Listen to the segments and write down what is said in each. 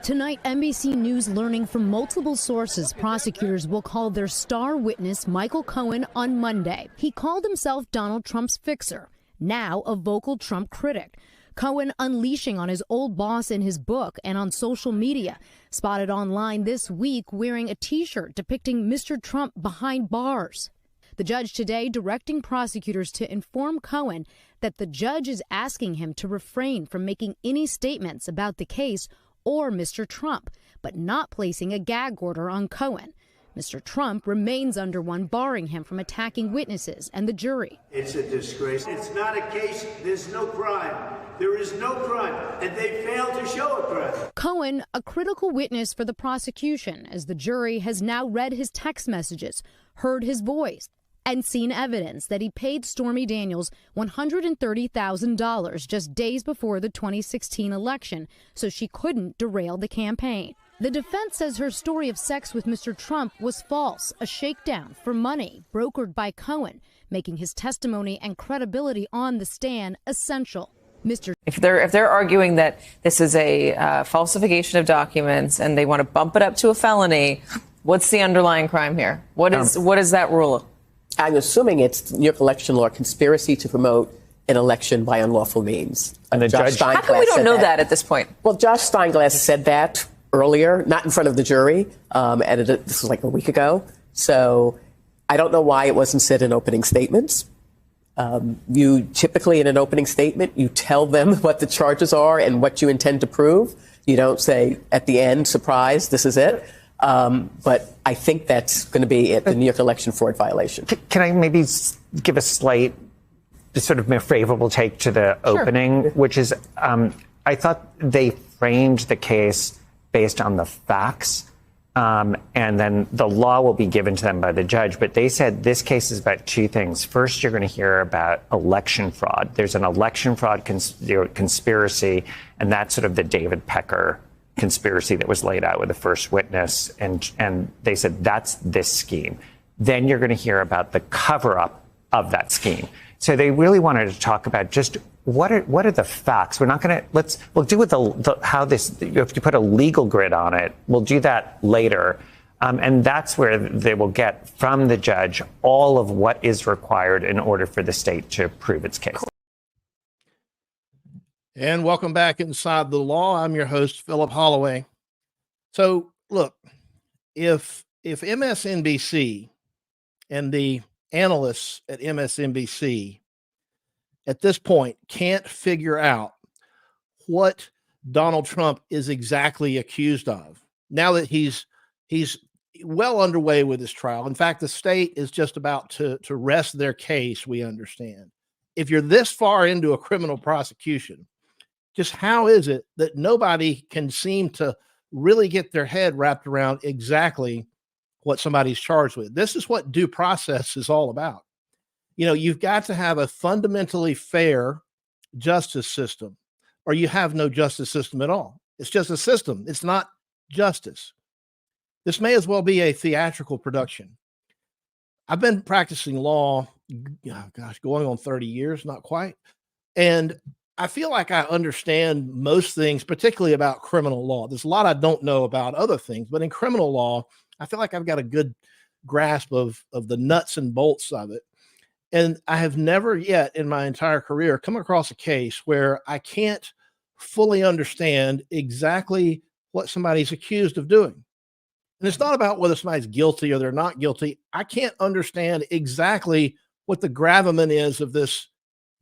Tonight, NBC News learning from multiple sources prosecutors will call their star witness Michael Cohen on Monday. He called himself Donald Trump's fixer, now a vocal Trump critic. Cohen unleashing on his old boss in his book and on social media, spotted online this week wearing a T-shirt depicting Mr. Trump behind bars. The judge today directing prosecutors to inform Cohen that the judge is asking him to refrain from making any statements about the case or Mr. Trump, but not placing a gag order on Cohen. Mr. Trump remains under one, barring him from attacking witnesses and the jury. It's a disgrace. It's not a case. There's no crime. There is no crime, and they failed to show a crime. Cohen, a critical witness for the prosecution, as the jury has now read his text messages, heard his voice, and seen evidence that he paid Stormy Daniels $130,000 just days before the 2016 election so she couldn't derail the campaign. The defense says her story of sex with Mr. Trump was false, a shakedown for money brokered by Cohen, making his testimony and credibility on the stand essential. If they're arguing that this is a falsification of documents and they want to bump it up to a felony, what's the underlying crime here? What is that rule? I'm assuming it's New York election law, conspiracy to promote an election by unlawful means. And the judge, how come we don't know that at this point? Well, Josh Steinglass said that earlier, not in front of the jury, and this was like a week ago. So I don't know why it wasn't said in opening statements. You typically, in an opening statement, you tell them what the charges are and what you intend to prove. You don't say at the end, surprise, this is it. But I think that's going to be the New York election fraud violation. Can I maybe give a slight, sort of more favorable take to the opening, which is I thought they framed the case based on the facts, and then the law will be given to them by the judge. But they said this case is about two things. First, you're going to hear about election fraud. There's an election fraud conspiracy, and that's sort of the David Pecker conspiracy that was laid out with the first witness, and they said that's this scheme. Then you're going to hear about the cover-up of that scheme. So they really wanted to talk about just what are the facts. We're not going to we'll do with how this, if you put a legal grid on it, we'll do that later. And that's where they will get from the judge all of what is required in order for the state to prove its case. And welcome back Inside the Law. I'm your host, Philip Holloway. So, look, if MSNBC and the analysts at MSNBC at this point can't figure out what Donald Trump is exactly accused of, now that he's well underway with his trial. In fact, the state is just about to rest their case, we understand. If you're this far into a criminal prosecution, just how is it that nobody can seem to really get their head wrapped around exactly what somebody's charged with? This is what due process is all about. You know, you've got to have a fundamentally fair justice system, or you have no justice system at all. It's just a system. It's not justice. This may as well be a theatrical production. I've been practicing law, going on 30 years, not quite. And I feel like I understand most things, particularly about criminal law. There's a lot I don't know about other things, but in criminal law, I feel like I've got a good grasp of the nuts and bolts of it. And I have never yet in my entire career come across a case where I can't fully understand exactly what somebody's accused of doing. And it's not about whether somebody's guilty or they're not guilty. I can't understand exactly what the gravamen is of this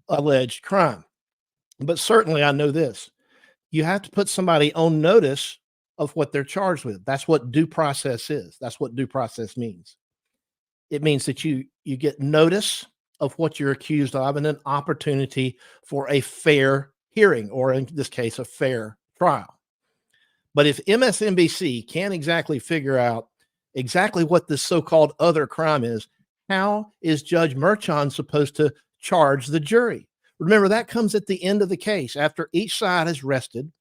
alleged crime. But certainly I know this. You have to put somebody on notice of what they're charged with. That's what due process is. That's what due process means. It means that you get notice of what you're accused of and an opportunity for a fair hearing, or in this case, a fair trial. But if MSNBC can't exactly figure out exactly what this so-called other crime is, how is Judge Merchan supposed to charge the jury? Remember, that comes at the end of the case. After each side has rested,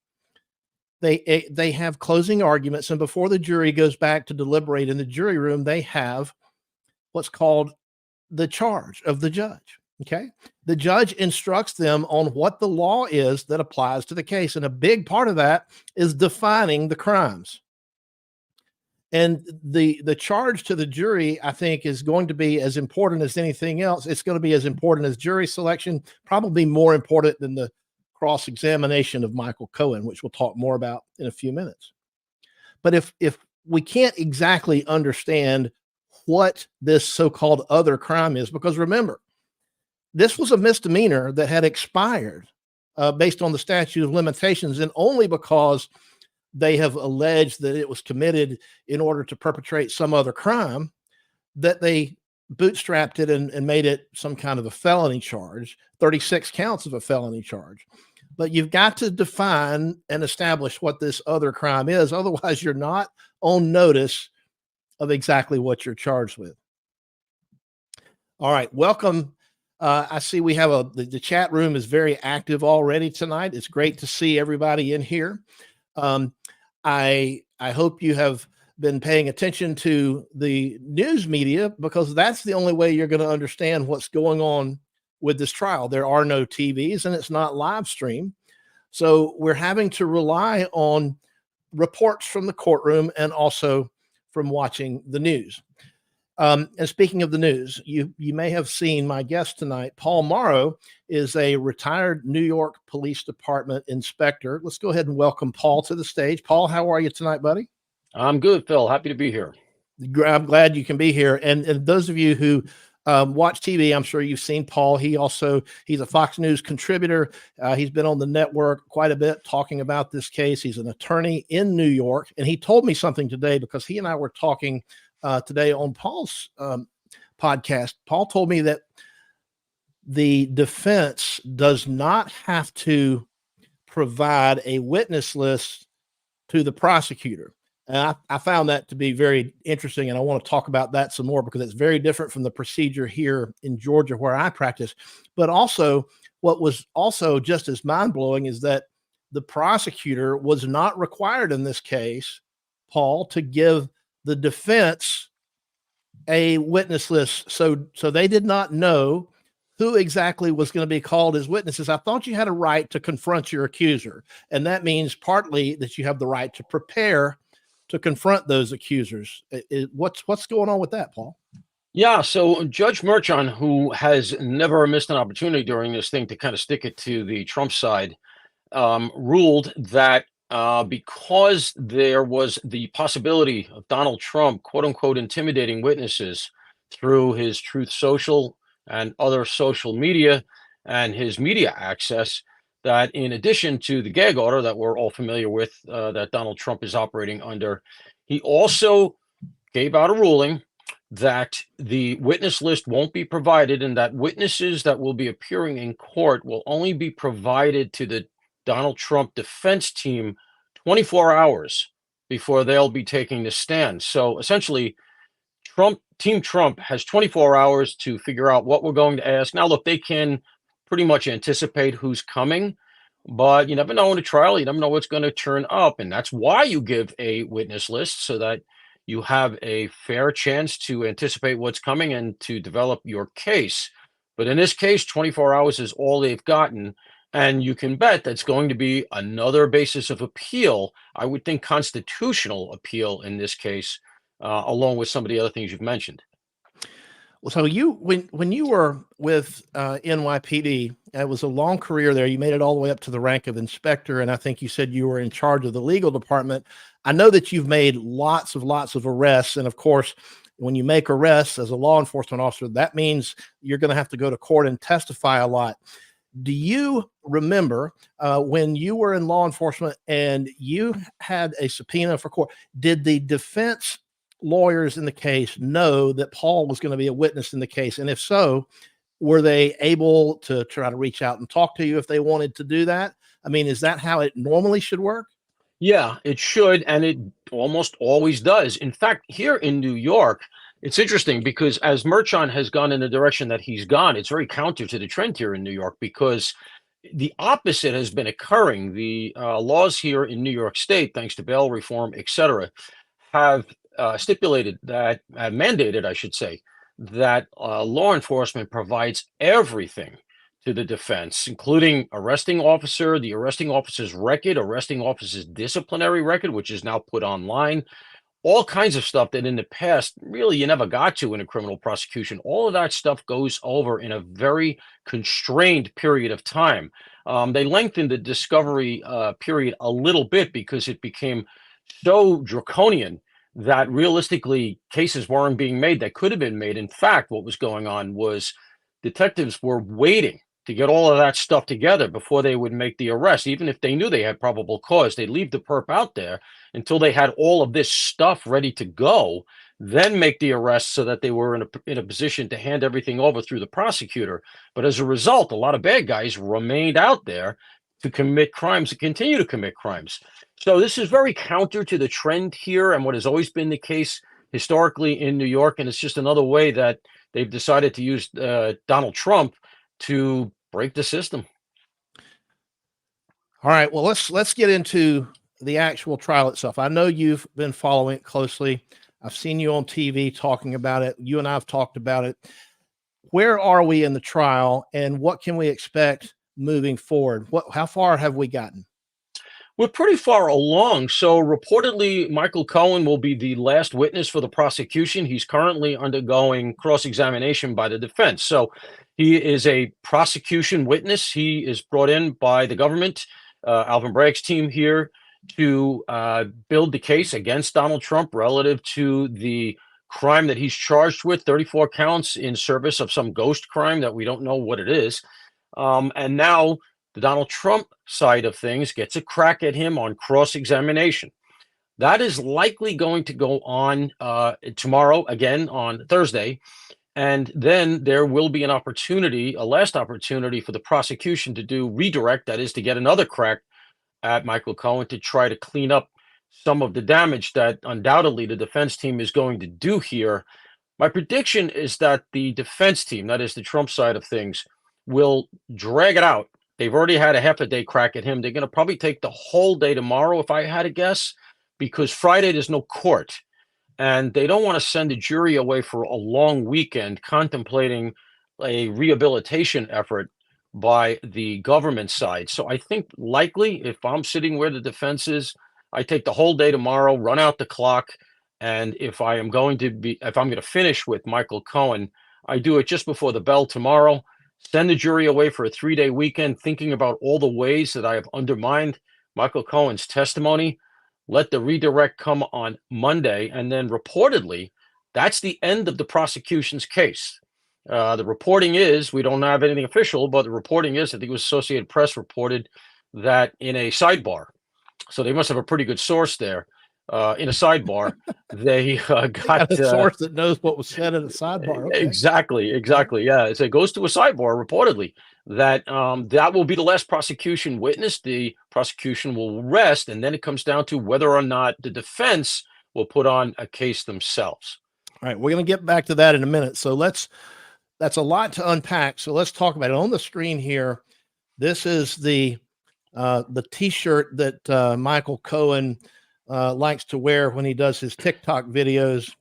they have closing arguments, and before the jury goes back to deliberate in the jury room, they have what's called the charge of the judge. Okay. The judge instructs them on what the law is that applies to the case. And a big part of that is defining the crimes. And the charge to the jury, I think, is going to be as important as anything else. It's going to be as important as jury selection, probably more important than the cross-examination of Michael Cohen, which we'll talk more about in a few minutes. But if we can't exactly understand what this so-called other crime is, because remember, this was a misdemeanor that had expired based on the statute of limitations, and only because they have alleged that it was committed in order to perpetrate some other crime that they bootstrapped it and made it some kind of a felony charge, 36 counts of a felony charge. But you've got to define and establish what this other crime is. Otherwise, you're not on notice of exactly what you're charged with. All right. Welcome. I see we have the chat room is very active already tonight. It's great to see everybody in here. I hope you have been paying attention to the news media, because that's the only way you're going to understand what's going on with this trial. There are no TVs and it's not live stream. So we're having to rely on reports from the courtroom and also from watching the news. And speaking of the news, you may have seen my guest tonight. Paul Mauro is a retired New York Police Department inspector. Let's go ahead and welcome Paul to the stage. Paul, how are you tonight, buddy? I'm good, Phil. Happy to be here. I'm glad you can be here. And those of you who watch TV, I'm sure you've seen Paul. He's a Fox News contributor. He's been on the network quite a bit talking about this case. He's an attorney in New York. And he told me something today, because he and I were talking today on Paul's podcast. Paul told me that the defense does not have to provide a witness list to the prosecutor. And I found that to be very interesting, and I want to talk about that some more, because it's very different from the procedure here in Georgia where I practice. But also, what was also just as mind-blowing is that the prosecutor was not required in this case, Paul, to give the defense a witness list. So they did not know who exactly was going to be called as witnesses. I thought you had a right to confront your accuser, and that means partly that you have the right to prepare to confront those accusers. What's going on with that, Paul? Yeah, so Judge Merchan, who has never missed an opportunity during this thing to kind of stick it to the Trump side, ruled that because there was the possibility of Donald Trump, quote unquote, intimidating witnesses through his Truth Social and other social media and his media access, that in addition to the gag order that we're all familiar with, that Donald Trump is operating under, he also gave out a ruling that the witness list won't be provided, and that witnesses that will be appearing in court will only be provided to the Donald Trump defense team 24 hours before they'll be taking the stand. So essentially, Team Trump has 24 hours to figure out what we're going to ask. Now, look, they can pretty much anticipate who's coming, but you never know in a trial. You never know what's going to turn up. And that's why you give a witness list, so that you have a fair chance to anticipate what's coming and to develop your case. But in this case, 24 hours is all they've gotten. And you can bet that's going to be another basis of appeal. I would think constitutional appeal in this case, along with some of the other things you've mentioned. Well, so when you were with NYPD, it was a long career there. You made it all the way up to the rank of inspector, and I think you said you were in charge of the legal department. I know that you've made lots of arrests, and of course, when you make arrests as a law enforcement officer, that means you're going to have to go to court and testify a lot. Do you remember when you were in law enforcement and you had a subpoena for court? Did the defense lawyers in the case know that Paul was going to be a witness in the case? And if so, were they able to try to reach out and talk to you if they wanted to do that? I mean, is that how it normally should work? Yeah, it should, and it almost always does. In fact, here in New York, it's interesting because as Merchan has gone in the direction that he's gone, it's very counter to the trend here in New York, because the opposite has been occurring. The laws here in New York State, thanks to bail reform, et cetera, have stipulated that, mandated, I should say, that law enforcement provides everything to the defense, including arresting officer, the arresting officer's record, arresting officer's disciplinary record, which is now put online, all kinds of stuff that in the past really you never got to in a criminal prosecution. All of that stuff goes over in a very constrained period of time. They lengthened the discovery period a little bit because it became so draconian that realistically cases weren't being made that could have been made. In fact, what was going on was detectives were waiting to get all of that stuff together before they would make the arrest. Even if they knew they had probable cause, they'd leave the perp out there until they had all of this stuff ready to go, then make the arrest so that they were in a position to hand everything over through the prosecutor. But as a result, a lot of bad guys remained out there to commit crimes and continue to commit crimes. So this is very counter to the trend here and what has always been the case historically in New York. And it's just another way that they've decided to use Donald Trump to break the system. All right. Well, let's get into the actual trial itself. I know you've been following it closely. I've seen you on TV talking about it. You and I have talked about it. Where are we in the trial, and what can we expect moving forward? How far have we gotten? We're pretty far along. So reportedly, Michael Cohen will be the last witness for the prosecution. He's currently undergoing cross-examination by the defense. So he is a prosecution witness. He is brought in by the government, Alvin Bragg's team here, to build the case against Donald Trump relative to the crime that he's charged with, 34 counts in service of some ghost crime that we don't know what it is. And now the Donald Trump side of things gets a crack at him on cross-examination. That is likely going to go on tomorrow, again on Thursday. And then there will be an opportunity, a last opportunity for the prosecution to do redirect, that is to get another crack at Michael Cohen to try to clean up some of the damage that undoubtedly the defense team is going to do here. My prediction is that the defense team, that is the Trump side of things, will drag it out. They've already had a half a day crack at him. They're going to probably take the whole day tomorrow, if I had to guess, because Friday there's no court. And they don't want to send a jury away for a long weekend contemplating a rehabilitation effort by the government side. So I think likely, if I'm sitting where the defense is, I take the whole day tomorrow, run out the clock. And if I'm going to finish with Michael Cohen, I do it just before the bell tomorrow. Send the jury away for a 3-day weekend, thinking about all the ways that I have undermined Michael Cohen's testimony. Let the redirect come on Monday. And then reportedly, that's the end of the prosecution's case. The reporting is, we don't have anything official, but the reporting is, I think it was Associated Press reported that in a sidebar, so they must have a pretty good source there. In a sidebar, they got a source that knows what was said in a sidebar. Okay. Exactly. Yeah, so it goes to a sidebar reportedly that that will be the last prosecution witness. The prosecution will rest, and then it comes down to whether or not the defense will put on a case themselves. All right, we're going to get back to that in a minute. So that's a lot to unpack. So let's talk about it. On the screen here, this is the T-shirt that Michael Cohen likes to wear when he does his TikTok videos,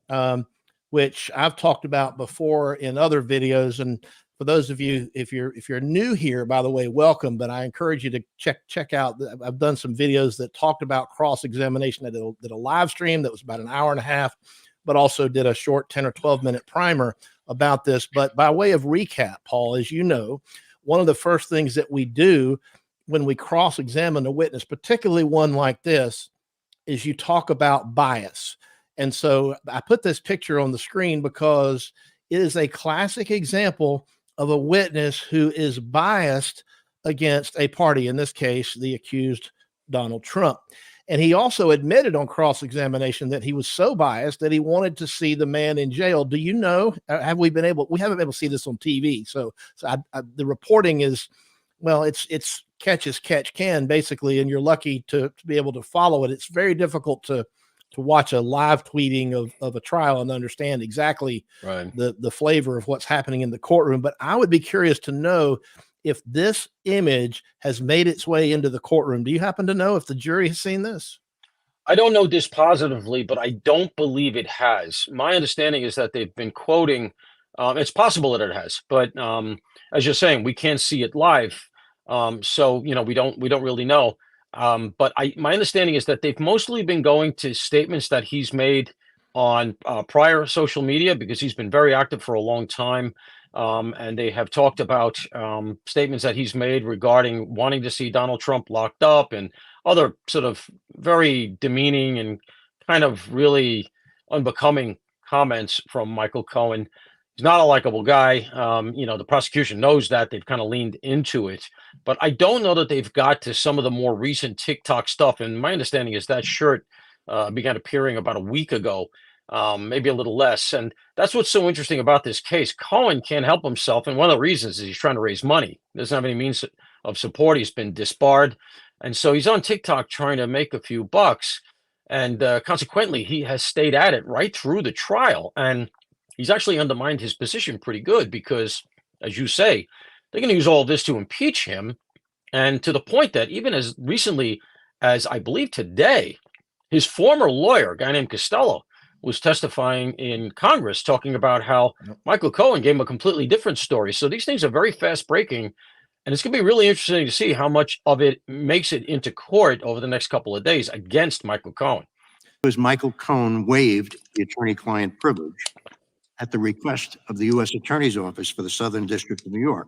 which I've talked about before in other videos. And for those of you, if you're new here, by the way, welcome. But I encourage you to check out. I've done some videos that talked about cross-examination. I did a live stream that was about an hour and a half, but also did a short 10 or 12 minute primer about this. But by way of recap, Paul, as you know, one of the first things that we do when we cross-examine a witness, particularly one like this, is you talk about bias. And so I put this picture on the screen because it is a classic example of a witness who is biased against a party, in this case, the accused Donald Trump. And he also admitted on cross-examination that he was so biased that he wanted to see the man in jail. Do you know, we haven't been able to see this on TV. So the reporting is, well, it's catch as catch can, basically, and you're lucky to be able to follow it. It's very difficult to watch a live tweeting of a trial and understand exactly the flavor of what's happening in the courtroom. But I would be curious to know if this image has made its way into the courtroom. Do you happen to know if the jury has seen this? I don't know this positively, but I don't believe it has. My understanding is that they've been quoting It's possible that it has, but as you're saying, we can't see it live, so we don't really know. But my understanding is that they've mostly been going to statements that he's made on prior social media because he's been very active for a long time. And they have talked about statements that he's made regarding wanting to see Donald Trump locked up and other sort of very demeaning and kind of really unbecoming comments from Michael Cohen. He's not a likable guy. The prosecution knows that. They've kind of leaned into it. But I don't know that they've got to some of the more recent TikTok stuff. And my understanding is that shirt began appearing about a week ago, maybe a little less. And that's what's so interesting about this case. Cohen can't help himself. And one of the reasons is he's trying to raise money. He doesn't have any means of support. He's been disbarred. And so he's on TikTok trying to make a few bucks. And consequently, he has stayed at it right through the trial. And he's actually undermined his position pretty good because, as you say, they're going to use all of this to impeach him. And to the point that even as recently as I believe today, his former lawyer, a guy named Costello, was testifying in Congress talking about how Michael Cohen gave him a completely different story. So these things are very fast breaking. And it's going to be really interesting to see how much of it makes it into court over the next couple of days against Michael Cohen. Because Michael Cohen waived the attorney-client privilege at the request of the U.S. Attorney's Office for the Southern District of New York.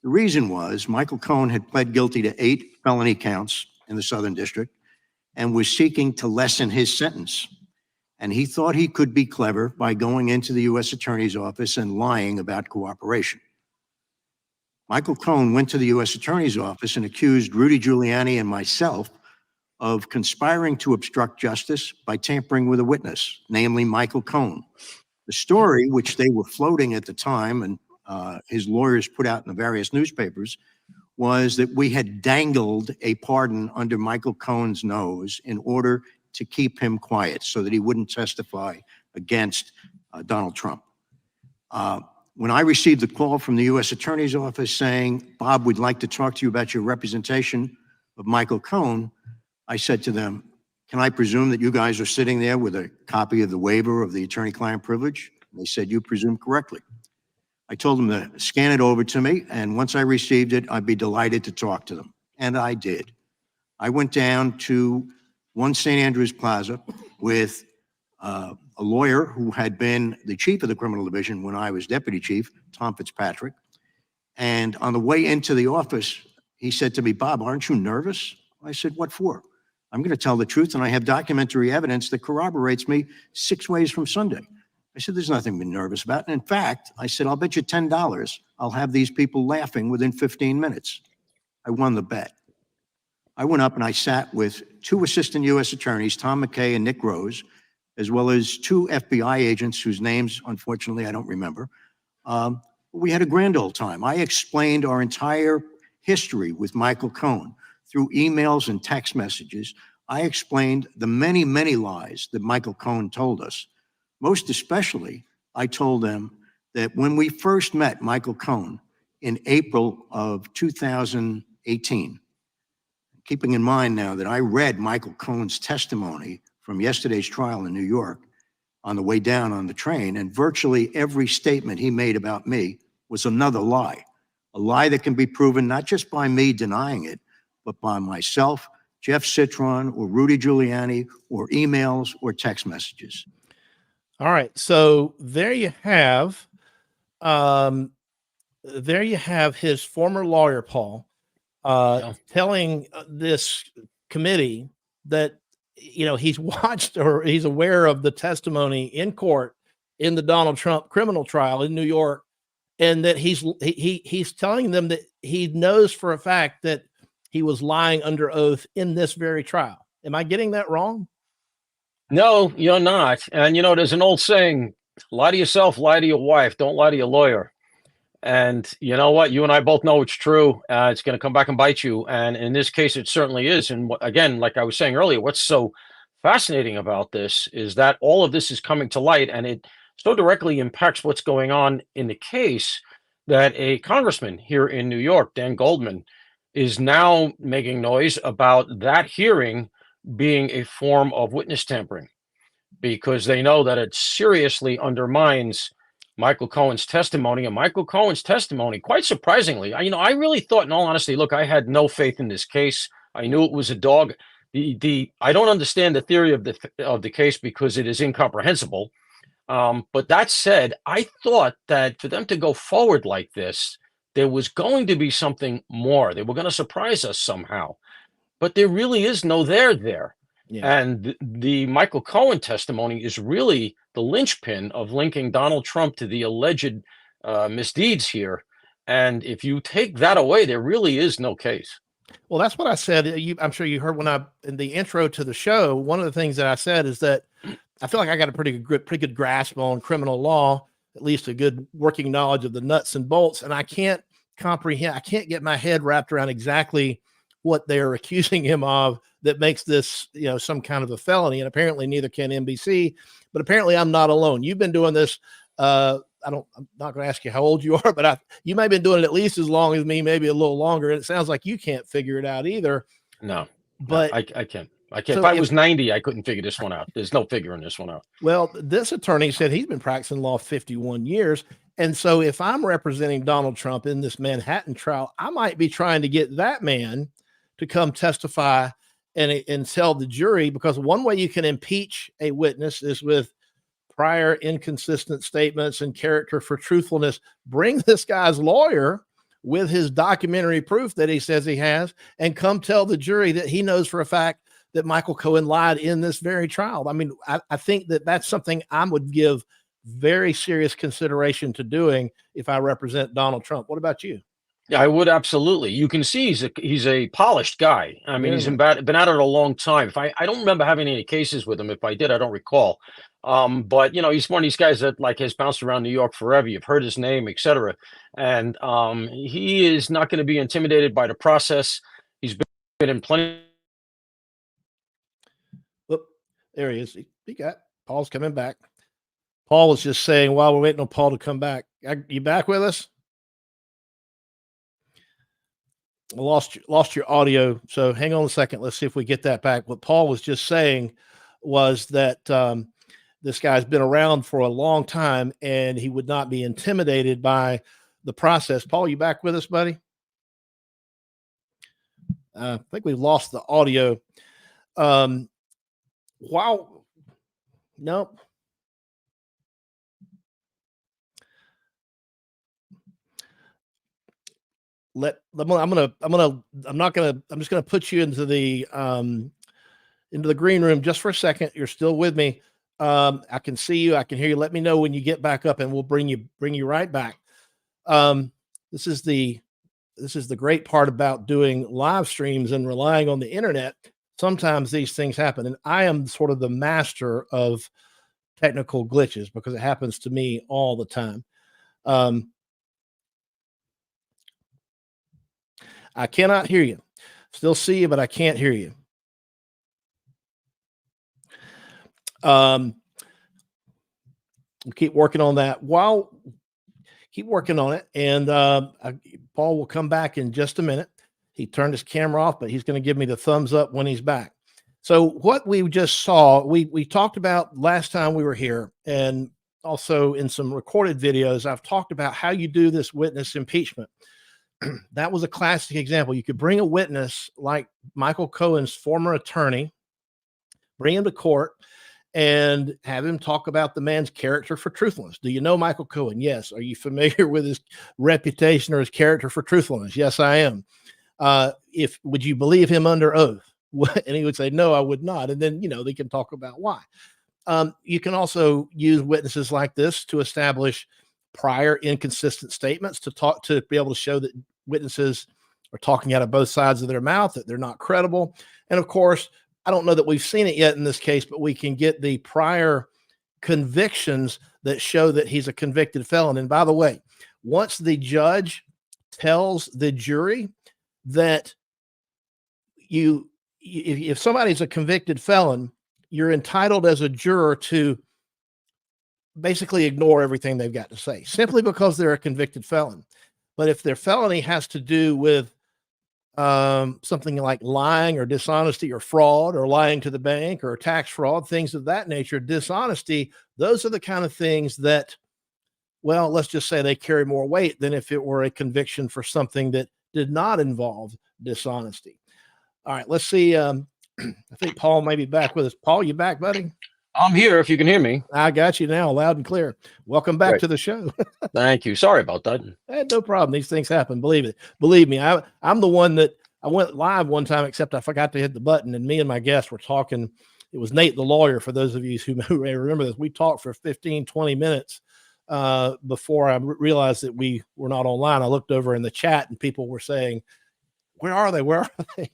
The reason was Michael Cohen had pled guilty to 8 felony counts in the Southern District and was seeking to lessen his sentence. And he thought he could be clever by going into the U.S. Attorney's Office and lying about cooperation. Michael Cohen went to the U.S. Attorney's Office and accused Rudy Giuliani and myself of conspiring to obstruct justice by tampering with a witness, namely Michael Cohen. The story, which they were floating at the time and his lawyers put out in the various newspapers, was that we had dangled a pardon under Michael Cohen's nose in order to keep him quiet so that he wouldn't testify against Donald Trump. When I received the call from the U.S. Attorney's Office saying, Bob, we'd like to talk to you about your representation of Michael Cohen, I said to them, can I presume that you guys are sitting there with a copy of the waiver of the attorney-client privilege? And they said, you presume correctly. I told them to scan it over to me, and once I received it, I'd be delighted to talk to them. And I did. I went down to 1 St. Andrews Plaza with a lawyer who had been the chief of the criminal division when I was deputy chief, Tom Fitzpatrick. And on the way into the office, he said to me, Bob, aren't you nervous? I said, what for? I'm going to tell the truth, and I have documentary evidence that corroborates me 6 ways from Sunday. I said, there's nothing to be nervous about. And in fact, I said, I'll bet you $10 I'll have these people laughing within 15 minutes. I won the bet. I went up and I sat with 2 assistant U.S. attorneys, Tom McKay and Nick Rose, as well as 2 FBI agents whose names, unfortunately, I don't remember. We had a grand old time. I explained our entire history with Michael Cohen through emails and text messages. I explained the many, many lies that Michael Cohen told us. Most especially, I told them that when we first met Michael Cohen in April of 2018, keeping in mind now that I read Michael Cohen's testimony from yesterday's trial in New York on the way down on the train, and virtually every statement he made about me was another lie, a lie that can be proven not just by me denying it, but by myself, Jeff Citron, or Rudy Giuliani, or emails or text messages. All right, so there you have his former lawyer, Paul, telling this committee that he's watched or he's aware of the testimony in court in the Donald Trump criminal trial in New York, and that he's telling them that he knows for a fact that he was lying under oath in this very trial. Am I getting that wrong? No, you're not. And there's an old saying, lie to yourself, lie to your wife, don't lie to your lawyer. And you know what? You and I both know it's true. It's going to come back and bite you. And in this case, it certainly is. And again, like I was saying earlier, what's so fascinating about this is that all of this is coming to light, and it so directly impacts what's going on in the case that a congressman here in New York, Dan Goldman, is now making noise about that hearing being a form of witness tampering, because they know that it seriously undermines Michael Cohen's testimony, and Michael Cohen's testimony, quite surprisingly, I really thought, in all honesty, look, I had no faith in this case. I knew it was a dog. I don't understand the theory of the case because it is incomprehensible. But that said, I thought that for them to go forward like this, there was going to be something more. They were going to surprise us somehow, but there really is no there. Yeah. And the Michael Cohen testimony is really the linchpin of linking Donald Trump to the alleged misdeeds here. And if you take that away, there really is no case. Well, that's what I said. I'm sure you heard in the intro to the show, one of the things that I said is that I feel like I got a pretty good grasp on criminal law, at least a good working knowledge of the nuts and bolts. And I can't get my head wrapped around exactly what they're accusing him of that makes this, some kind of a felony. And apparently neither can NBC, but apparently I'm not alone. You've been doing this. I'm not going to ask you how old you are, but you may have been doing it at least as long as me, maybe a little longer. And it sounds like you can't figure it out either. No, but I can't. So if I was 90, I couldn't figure this one out. There's no figuring this one out. Well, this attorney said he's been practicing law 51 years. And so if I'm representing Donald Trump in this Manhattan trial, I might be trying to get that man to come testify and tell the jury, because one way you can impeach a witness is with prior inconsistent statements and character for truthfulness. Bring this guy's lawyer with his documentary proof that he says he has, and come tell the jury that he knows for a fact that Michael Cohen lied in this very trial. I mean, I think that that's something I would give very serious consideration to doing if I represent Donald Trump. What about you? Yeah, I would absolutely. You can see he's a polished guy. I mean, he's been at it a long time. I don't remember having any cases with him. If I did, I don't recall. But he's one of these guys that has bounced around New York forever. You've heard his name, etc. And he is not going to be intimidated by the process. He's been in plenty. Whoop, there he is. He got Paul's coming back. Paul was just saying while we're waiting on Paul to come back. You back with us? I lost your audio, so hang on a second. Let's see if we get that back. What Paul was just saying was that this guy's been around for a long time, and he would not be intimidated by the process. Paul, you back with us, buddy? I think we've lost the audio. Nope. I'm just gonna put you into the green room just for a second. You're still with me. I can see you. I can hear you. Let me know when you get back up, and we'll bring you right back. This is the great part about doing live streams and relying on the internet. Sometimes these things happen, and I am sort of the master of technical glitches because it happens to me all the time. I cannot hear you. Still see you, but I can't hear you. We'll keep working on that. Keep working on it. And Paul will come back in just a minute. He turned his camera off, but he's going to give me the thumbs up when he's back. So what we just saw, we talked about last time we were here, and also in some recorded videos, I've talked about how you do this witness impeachment. That was a classic example. You could bring a witness like Michael Cohen's former attorney, bring him to court, and have him talk about the man's character for truthfulness. Do you know Michael Cohen? Yes. Are you familiar with his reputation or his character for truthfulness? Yes, I am. Would you believe him under oath? And he would say, no, I would not. And then, they can talk about why. You can also use witnesses like this to establish prior inconsistent statements, to be able to show that witnesses are talking out of both sides of their mouth, that they're not credible. And of course, I don't know that we've seen it yet in this case, but we can get the prior convictions that show that he's a convicted felon. And by the way, once the judge tells the jury that if somebody's a convicted felon, you're entitled as a juror to basically ignore everything they've got to say simply because they're a convicted felon. But if their felony has to do with something like lying or dishonesty or fraud or lying to the bank or tax fraud, things of that nature, dishonesty, those are the kind of things that well, let's just say they carry more weight than if it were a conviction for something that did not involve dishonesty. All right, let's see. I think Paul may be back with us. Paul, you back, buddy? I'm here if you can hear me. I got you now, loud and clear. Welcome back Great. to the show. Thank you. Sorry about that. No problem. These things happen. Believe me. I'm the one that I went live one time, except I forgot to hit the button, and me and my guest were talking. It was Nate, the lawyer, for those of you who may remember this. We talked for 15, 20 minutes before I realized that we were not online. I looked over in the chat, and people were saying, where are they? Where are they?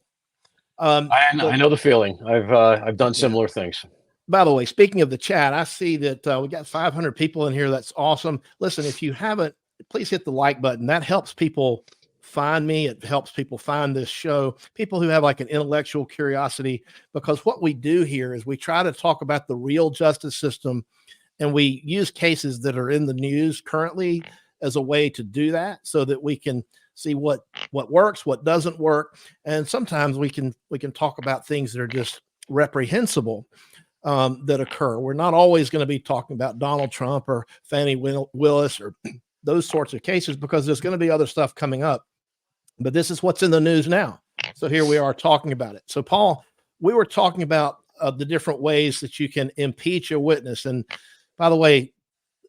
I know the feeling. I've done similar things. By the way, speaking of the chat, I see that we got 500 people in here. That's awesome. Listen, if you haven't, please hit the like button. That helps people find me. It helps people find this show, people who have like an intellectual curiosity, because what we do here is we try to talk about the real justice system, and we use cases that are in the news currently as a way to do that, so that we can see what works, what doesn't work. And sometimes we can talk about things that are just reprehensible that occur. We're not always going to be talking about Donald Trump or Fannie Willis or those sorts of cases, because there's going to be other stuff coming up. But this is what's in the news now. So here we are talking about it. So Paul, we were talking about the different ways that you can impeach a witness. And by the way,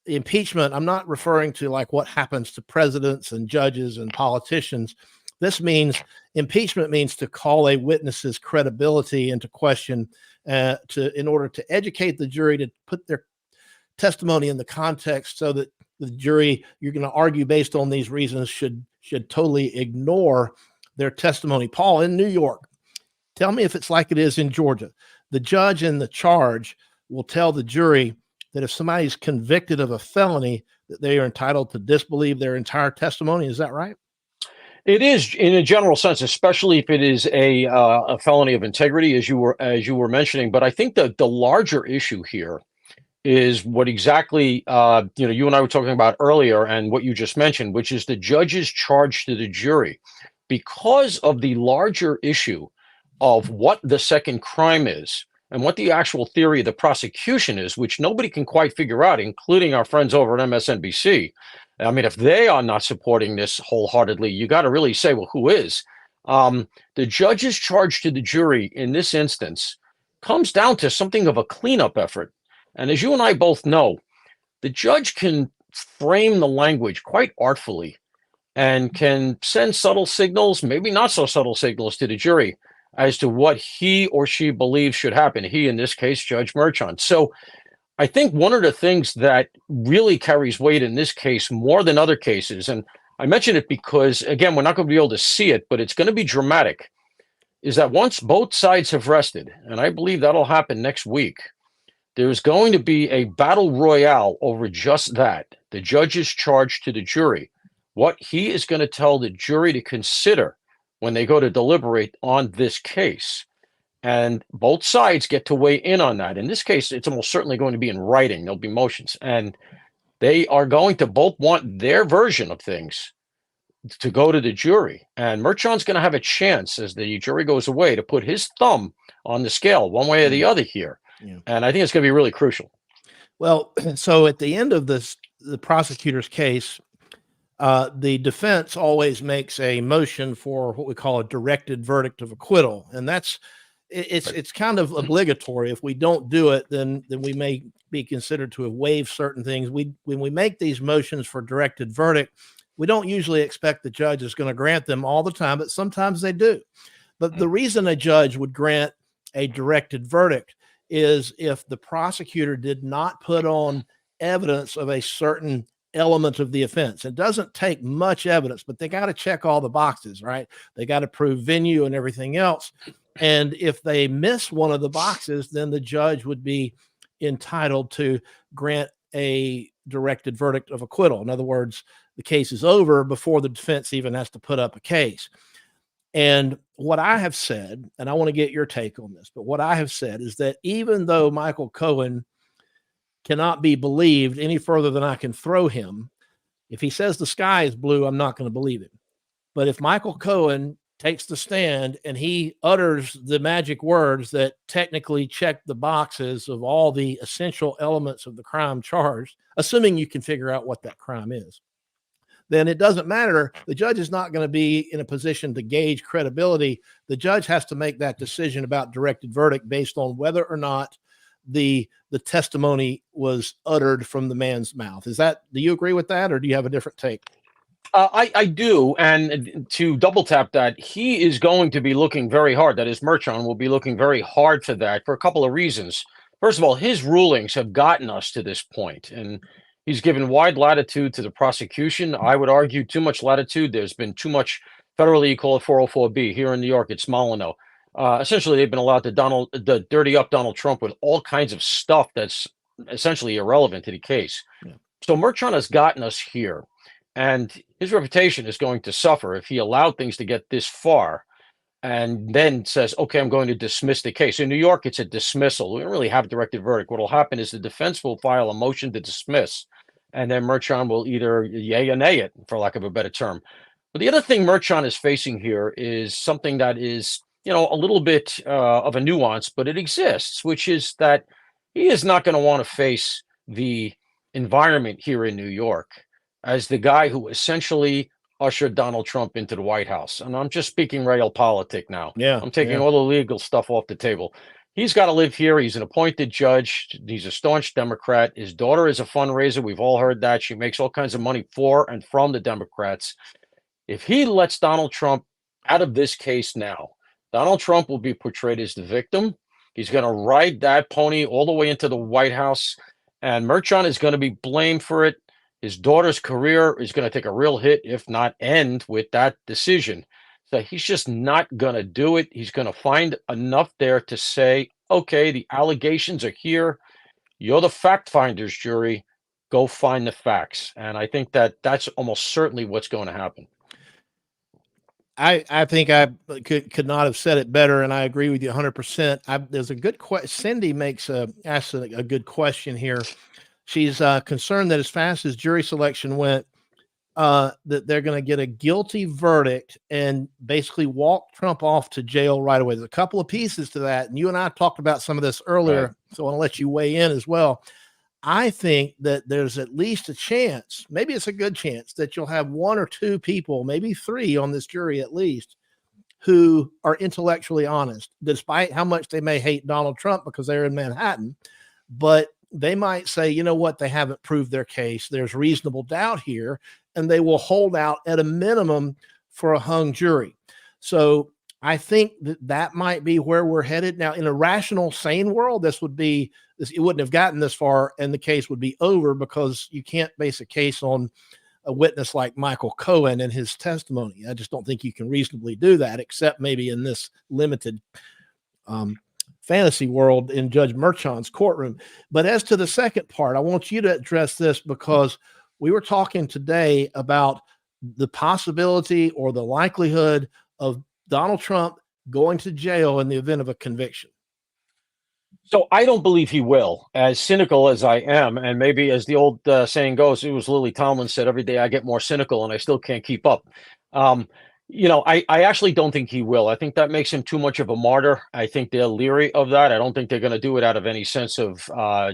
impeachment, I'm not referring to like what happens to presidents and judges and politicians. This means impeachment means to call a witness's credibility into question, in order to educate the jury, to put their testimony in the context, so that the jury, you're going to argue based on these reasons, should totally ignore their testimony. Paul, in New York, tell me if it's like it is in Georgia. The judge in the charge will tell the jury that if somebody's convicted of a felony, that they are entitled to disbelieve their entire testimony. Is that right? It is, in a general sense, especially if it is a felony of integrity, as you were mentioning. But I think that the larger issue here is what exactly you and I were talking about earlier, and what you just mentioned, which is the judge's charge to the jury, because of the larger issue of what the second crime is and what the actual theory of the prosecution is, which nobody can quite figure out, including our friends over at MSNBC. I mean, if they are not supporting this wholeheartedly, you got to really say, well, who is? The judge's charge to the jury in this instance comes down to something of a cleanup effort. And as you and I both know, the judge can frame the language quite artfully and can send subtle signals, maybe not so subtle signals, to the jury as to what he or she believes should happen. He, in this case, Judge Merchant. So I think one of the things that really carries weight in this case more than other cases, and I mention it because, again, we're not going to be able to see it, but it's going to be dramatic, is that once both sides have rested, and I believe that'll happen next week, there's going to be a battle royale over just that. The judge's charge to the jury, what he is going to tell the jury to consider when they go to deliberate on this case. And both sides get to weigh in on that. In this case, it's almost certainly going to be in writing. There'll be motions. And they are going to both want their version of things to go to the jury. And Merchant's going to have a chance, as the jury goes away, to put his thumb on the scale one way or the other here. Yeah. And I think it's going to be really crucial. Well, so at the end of the prosecutor's case, the defense always makes a motion for what we call a directed verdict of acquittal. And it's kind of obligatory. If we don't do it, then we may be considered to have waived certain things. When we make these motions for directed verdict, we don't usually expect the judge is going to grant them all the time, but sometimes they do. But the reason a judge would grant a directed verdict is if the prosecutor did not put on evidence of a certain element of the offense. It doesn't take much evidence, but they got to check all the boxes, right? They got to prove venue and everything else. And if they miss one of the boxes, then the judge would be entitled to grant a directed verdict of acquittal. In other words, the case is over before the defense even has to put up a case. And what I have said, and I want to get your take on this, but what I have said is that even though Michael Cohen cannot be believed any further than I can throw him, if he says the sky is blue, I'm not going to believe him. But if Michael Cohen takes the stand and he utters the magic words that technically check the boxes of all the essential elements of the crime charged, assuming you can figure out what that crime is, then it doesn't matter. The judge is not going to be in a position to gauge credibility. The judge has to make that decision about directed verdict based on whether or not the testimony was uttered from the man's mouth. Do you agree with that, or do you have a different take? I do. And to double tap that, he is going to be looking very hard. That is, Merchon will be looking very hard for that for a couple of reasons. First of all, his rulings have gotten us to this point, and he's given wide latitude to the prosecution. I would argue too much latitude. There's been too much federally, you call it 404B. Here in New York, it's Molyneux. Essentially, they've been allowed to dirty up Donald Trump with all kinds of stuff that's essentially irrelevant to the case. Yeah. So Merchon has gotten us here. And his reputation is going to suffer if he allowed things to get this far and then says, okay, I'm going to dismiss the case. In New York, it's a dismissal. We don't really have a directed verdict. What will happen is the defense will file a motion to dismiss, and then Merchon will either yay or nay it, for lack of a better term. But the other thing Merchon is facing here is something that is, a little bit of a nuance, but it exists, which is that he is not going to want to face the environment here in New York as the guy who essentially ushered Donald Trump into the White House. And I'm just speaking realpolitik now. Yeah, I'm taking all the legal stuff off the table. He's got to live here. He's an appointed judge. He's a staunch Democrat. His daughter is a fundraiser. We've all heard that. She makes all kinds of money for and from the Democrats. If he lets Donald Trump out of this case now, Donald Trump will be portrayed as the victim. He's going to ride that pony all the way into the White House, and Merchon is going to be blamed for it. His daughter's career is going to take a real hit, if not end, with that decision. So he's just not going to do it. He's going to find enough there to say, okay, the allegations are here. You're the fact finders, jury. Go find the facts. And I think that that's almost certainly what's going to happen. I think I could not have said it better, and I agree with you 100%. There's a good question. Cindy asks a good question here. She's concerned that as fast as jury selection went, that they're going to get a guilty verdict and basically walk Trump off to jail right away. There's a couple of pieces to that, and you and I talked about some of this earlier, right. So I want to let you weigh in as well. I think that there's at least a chance, maybe it's a good chance, that you'll have one or two people, maybe three on this jury at least, who are intellectually honest, despite how much they may hate Donald Trump because they're in Manhattan. But they might say, you know what, they haven't proved their case. There's reasonable doubt here, and they will hold out at a minimum for a hung jury. So I think that might be where we're headed. Now, in a rational, sane world, it wouldn't have gotten this far, and the case would be over, because you can't base a case on a witness like Michael Cohen and his testimony. I just don't think you can reasonably do that, except maybe in this limited fantasy world in Judge Merchon's courtroom. But as to the second part, I want you to address this, because we were talking today about the possibility or the likelihood of Donald Trump going to jail in the event of a conviction. So I don't believe he will, as cynical as I am. And maybe, as the old saying goes, it was Lily Tomlin said, every day I get more cynical and I still can't keep up. I actually don't think he will. I think that makes him too much of a martyr. I think they're leery of that. I don't think they're going to do it out of any sense of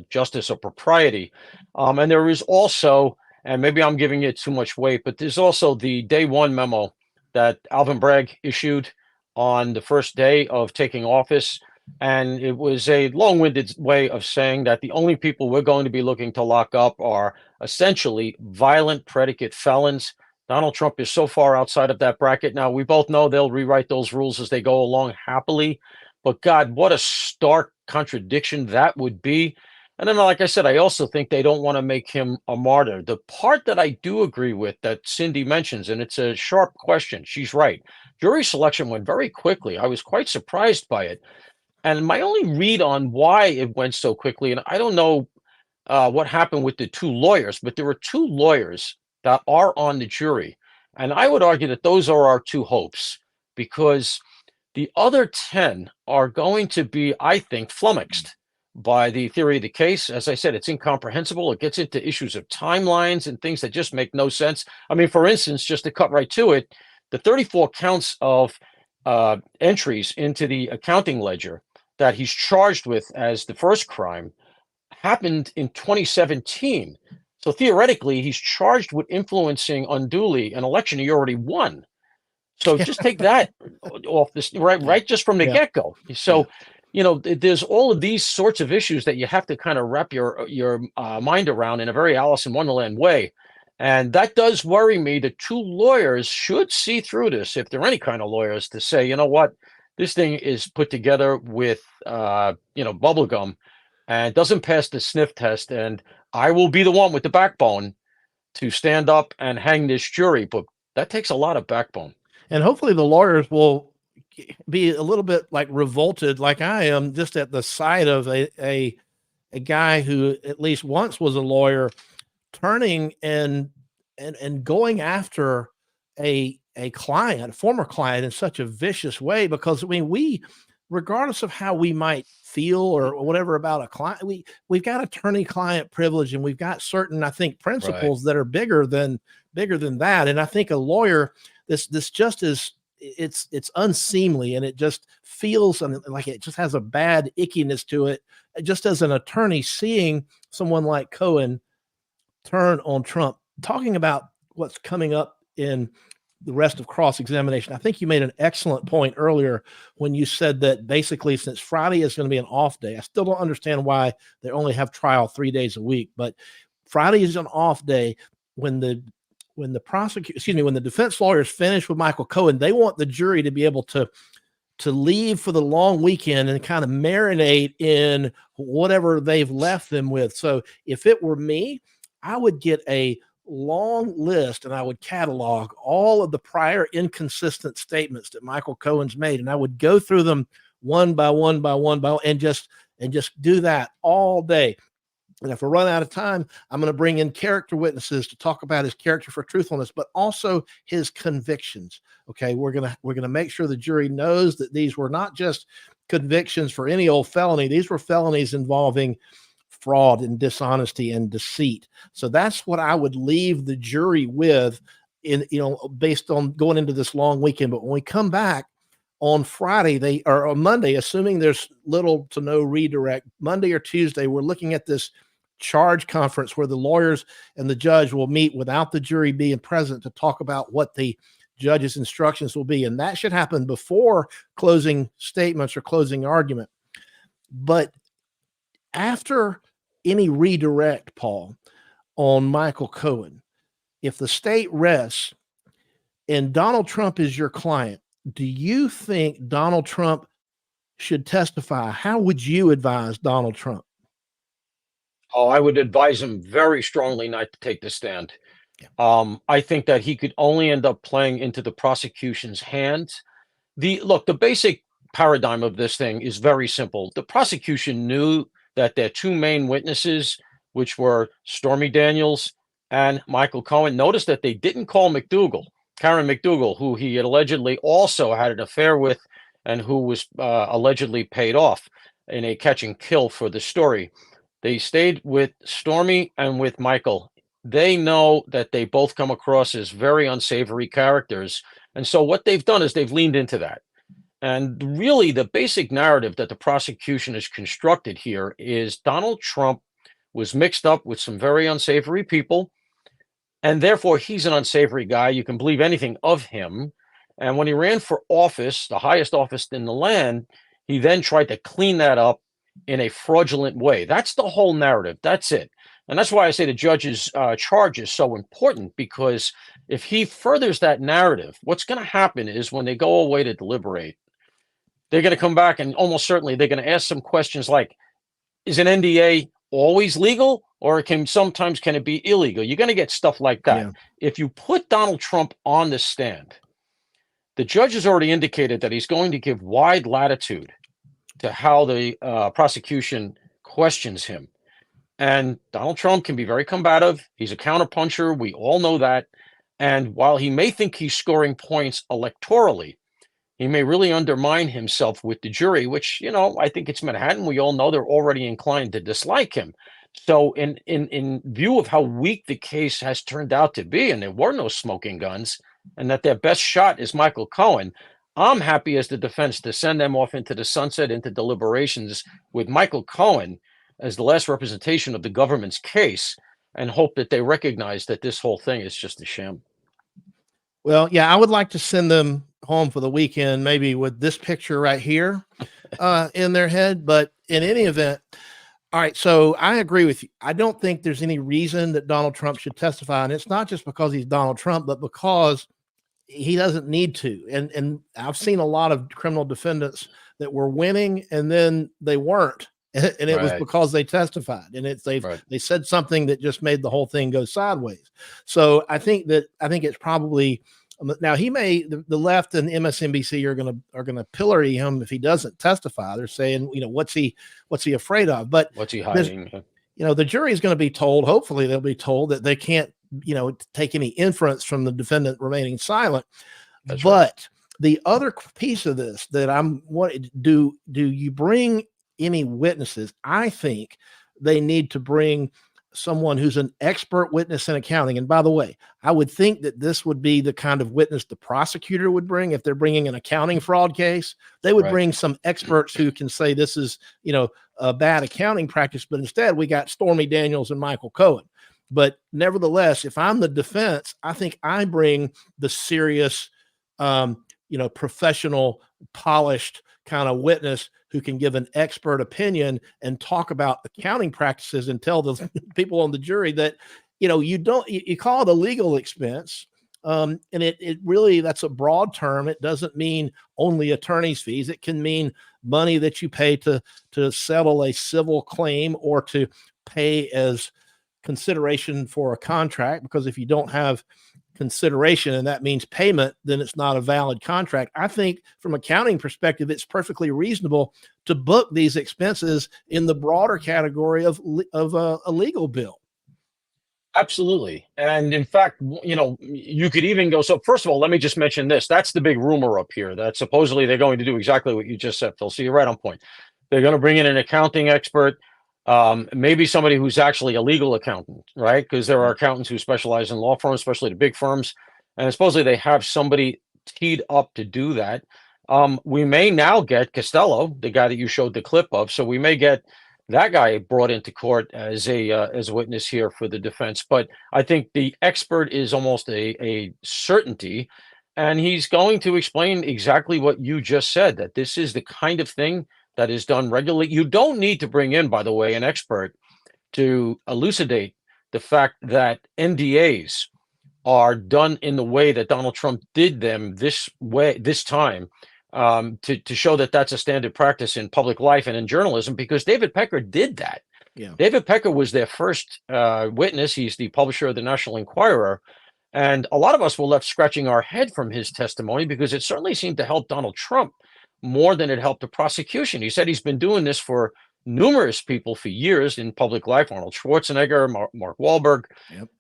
justice or propriety. And there is also, and maybe I'm giving it too much weight, but there's also the day one memo that Alvin Bragg issued on the first day of taking office. And it was a long-winded way of saying that the only people we're going to be looking to lock up are essentially violent predicate felons. Donald Trump is so far outside of that bracket. Now, we both know they'll rewrite those rules as they go along happily. But God, what a stark contradiction that would be. And then, like I said, I also think they don't want to make him a martyr. The part that I do agree with that Cindy mentions, and it's a sharp question, she's right. Jury selection went very quickly. I was quite surprised by it. And my only read on why it went so quickly, and I don't know what happened with the two lawyers, but there were two lawyers that are on the jury. And I would argue that those are our two hopes, because the other 10 are going to be, I think, flummoxed by the theory of the case. As I said, it's incomprehensible. It gets into issues of timelines and things that just make no sense. I mean, for instance, just to cut right to it, the 34 counts of entries into the accounting ledger that he's charged with as the first crime happened in 2017. So theoretically, he's charged with influencing unduly an election he already won. So just take that off this right just from the get-go. So, there's all of these sorts of issues that you have to kind of wrap your mind around in a very Alice in Wonderland way. And that does worry me. The two lawyers should see through this, if they're any kind of lawyers, to say, you know what, this thing is put together with, bubble gum and doesn't pass the sniff test. And I will be the one with the backbone to stand up and hang this jury. But that takes a lot of backbone. And hopefully the lawyers will be a little bit like revolted, like I am, just at the sight of a guy who at least once was a lawyer turning and going after a client, a former client, in such a vicious way. Because I mean, we, regardless of how we might feel or whatever about a client, we've got attorney-client privilege, and we've got certain, I think, principles that are bigger than that. And I think a lawyer, this just is, it's unseemly, and it just feels like it just has a bad ickiness to it. Just as an attorney, seeing someone like Cohen turn on Trump, talking about what's coming up in the rest of cross-examination. I think you made an excellent point earlier when you said that basically, since Friday is going to be an off day, I still don't understand why they only have trial 3 days a week, but Friday is an off day. When the defense lawyers finish with Michael Cohen, they want the jury to be able to leave for the long weekend and kind of marinate in whatever they've left them with. So if it were me, I would get a long list and I would catalog all of the prior inconsistent statements that Michael Cohen's made, and I would go through them one by one and just do that all day. And if I run out of time, I'm going to bring in character witnesses to talk about his character for truthfulness, but also his convictions. Okay, we're gonna make sure the jury knows that these were not just convictions for any old felony. These were felonies involving fraud and dishonesty and deceit. So that's what I would leave the jury with, based on going into this long weekend. But when we come back on Friday, or on Monday, assuming there's little to no redirect, Monday or Tuesday, we're looking at this charge conference where the lawyers and the judge will meet without the jury being present to talk about what the judge's instructions will be. And that should happen before closing statements or closing argument. But after any redirect, Paul, on Michael Cohen, if the state rests and Donald Trump is your client, do you think Donald Trump should testify? How would you advise Donald Trump? Oh, I would advise him very strongly not to take the stand. I think that he could only end up playing into the prosecution's hands. The basic paradigm of this thing is very simple. The prosecution knew that their two main witnesses, which were Stormy Daniels and Michael Cohen, noticed that they didn't call Karen McDougal, who he allegedly also had an affair with and who was allegedly paid off in a catch and kill for the story. They stayed with Stormy and with Michael. They know that they both come across as very unsavory characters. And so what they've done is they've leaned into that. And really, the basic narrative that the prosecution has constructed here is Donald Trump was mixed up with some very unsavory people, and therefore he's an unsavory guy. You can believe anything of him. And when he ran for office, the highest office in the land, he then tried to clean that up in a fraudulent way. That's the whole narrative. That's it. And that's why I say the judge's charge is so important, because if he furthers that narrative, what's going to happen is when they go away to deliberate, they're going to come back and almost certainly they're going to ask some questions like, is an NDA always legal, or sometimes can it be illegal? You're going to get stuff like that. Yeah. If you put Donald Trump on the stand, the judge has already indicated that he's going to give wide latitude to how the prosecution questions him. And Donald Trump can be very combative. He's a counterpuncher. We all know that. And while he may think he's scoring points electorally, he may really undermine himself with the jury, which, I think it's Manhattan. We all know they're already inclined to dislike him. So in view of how weak the case has turned out to be, and there were no smoking guns, and that their best shot is Michael Cohen, I'm happy as the defense to send them off into the sunset, into deliberations with Michael Cohen as the last representation of the government's case, and hope that they recognize that this whole thing is just a sham. Well, yeah, I would like to send them home for the weekend, maybe with this picture right here in their head. But in any event, all right, so I agree with you. I don't think there's any reason that Donald Trump should testify. And it's not just because he's Donald Trump, but because he doesn't need to. And I've seen a lot of criminal defendants that were winning and then they weren't. And it was because they testified, and they said something that just made the whole thing go sideways. So I think it's probably now the left and MSNBC are gonna pillory him if he doesn't testify. They're saying, what's he afraid of? But what's he hiding? The jury is going to be told. Hopefully, they'll be told that they can't take any inference from the defendant remaining silent. That's but right. The other piece of this that do you bring any witnesses? I think they need to bring someone who's an expert witness in accounting. And by the way, I would think that this would be the kind of witness the prosecutor would bring. If they're bringing an accounting fraud case, they would bring some experts who can say this is, a bad accounting practice. But instead we got Stormy Daniels and Michael Cohen. But nevertheless, if I'm the defense, I think I bring the serious, professional, polished kind of witness who can give an expert opinion and talk about accounting practices and tell the people on the jury that, you call it a legal expense. And it really, that's a broad term. It doesn't mean only attorney's fees. It can mean money that you pay to settle a civil claim or to pay as consideration for a contract, because if you don't have consideration and that means payment, then it's not a valid contract. I think from accounting perspective, it's perfectly reasonable to book these expenses in the broader category of a legal bill. Absolutely. And in fact, you could even go. So first of all, let me just mention this. That's the big rumor up here, that supposedly they're going to do exactly what you just said, Phil. So you're right on point. They're going to bring in an accounting expert, maybe somebody who's actually a legal accountant, right? Because there are accountants who specialize in law firms, especially the big firms. And supposedly they have somebody teed up to do that. We may now get Costello, the guy that you showed the clip of. So we may get that guy brought into court as a witness here for the defense. But I think the expert is almost a certainty. And he's going to explain exactly what you just said, that this is the kind of thing that is done regularly. You don't need to bring in, by the way, an expert to elucidate the fact that NDAs are done in the way that Donald Trump did them this time, to show that that's a standard practice in public life and in journalism, because David Pecker did that. Yeah. David Pecker was their first witness. He's the publisher of the National Enquirer. And a lot of us were left scratching our head from his testimony, because it certainly seemed to help Donald Trump more than it helped the prosecution. He said he's been doing this for numerous people for years in public life, Arnold Schwarzenegger, Mark Wahlberg,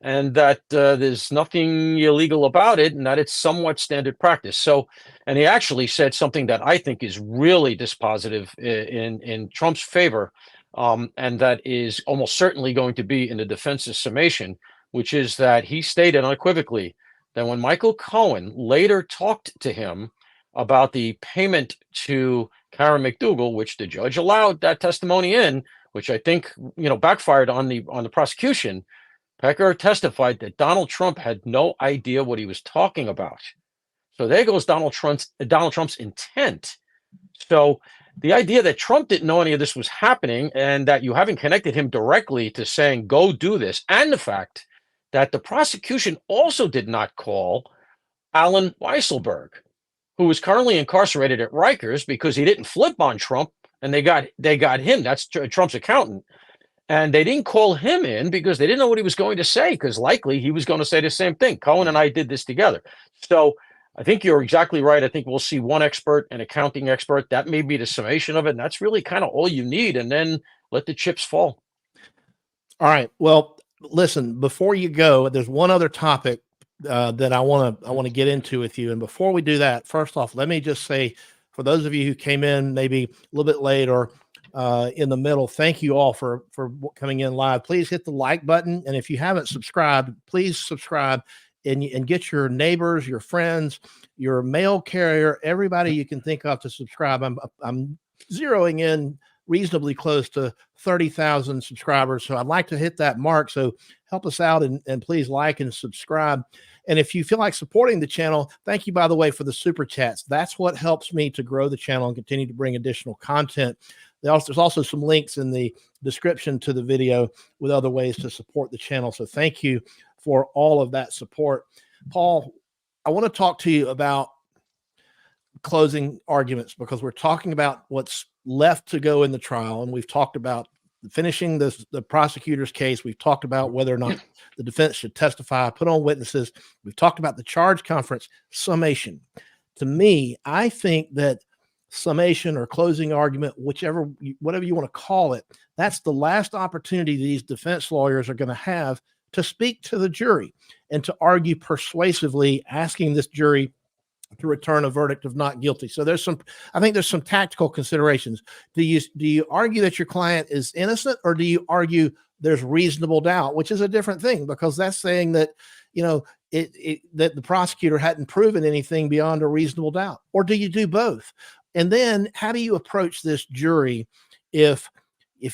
and that there's nothing illegal about it, and that it's somewhat standard practice. So, and he actually said something that I think is really dispositive in Trump's favor, and that is almost certainly going to be in the defense's summation, which is that he stated unequivocally that when Michael Cohen later talked to him about the payment to Karen McDougal, which the judge allowed that testimony in, which I think backfired on the prosecution, Pecker testified that Donald Trump had no idea what he was talking about. So there goes Donald Trump's intent. So the idea that Trump didn't know any of this was happening, and that you haven't connected him directly to saying go do this, and the fact that the prosecution also did not call Alan Weisselberg, who is currently incarcerated at Rikers because he didn't flip on Trump, and they got him. That's Trump's accountant. And they didn't call him in because they didn't know what he was going to say, because likely he was going to say the same thing. Cohen and I did this together. So I think you're exactly right. I think we'll see one expert, an accounting expert. That may be the summation of it. And that's really kind of all you need. And then let the chips fall. All right. Well, listen, before you go, there's one other topic that I want to get into with you. And before we do that, first off, let me just say, for those of you who came in maybe a little bit late or in the middle, thank you all for coming in live. Please hit the like button. And if you haven't subscribed, please subscribe and get your neighbors, your friends, your mail carrier, everybody you can think of to subscribe. I'm zeroing in reasonably close to 30,000 subscribers. So I'd like to hit that mark. So help us out and please like and subscribe. And if you feel like supporting the channel, thank you, by the way, for the super chats. That's what helps me to grow the channel and continue to bring additional content. There's also some links in the description to the video with other ways to support the channel. So thank you for all of that support. Paul, I want to talk to you about closing arguments because we're talking about what's left to go in the trial. And we've talked about finishing the prosecutor's case. We've talked about whether or not the defense should testify, put on witnesses. We've talked about the charge conference summation. To me, I think that summation or closing argument, whatever you want to call it, that's the last opportunity these defense lawyers are going to have to speak to the jury and to argue persuasively, asking this jury to return a verdict of not guilty. So I think there's some tactical considerations. Do you argue that your client is innocent, or do you argue there's reasonable doubt, which is a different thing, because that's saying that, that the prosecutor hadn't proven anything beyond a reasonable doubt? Or do you do both? And then how do you approach this jury if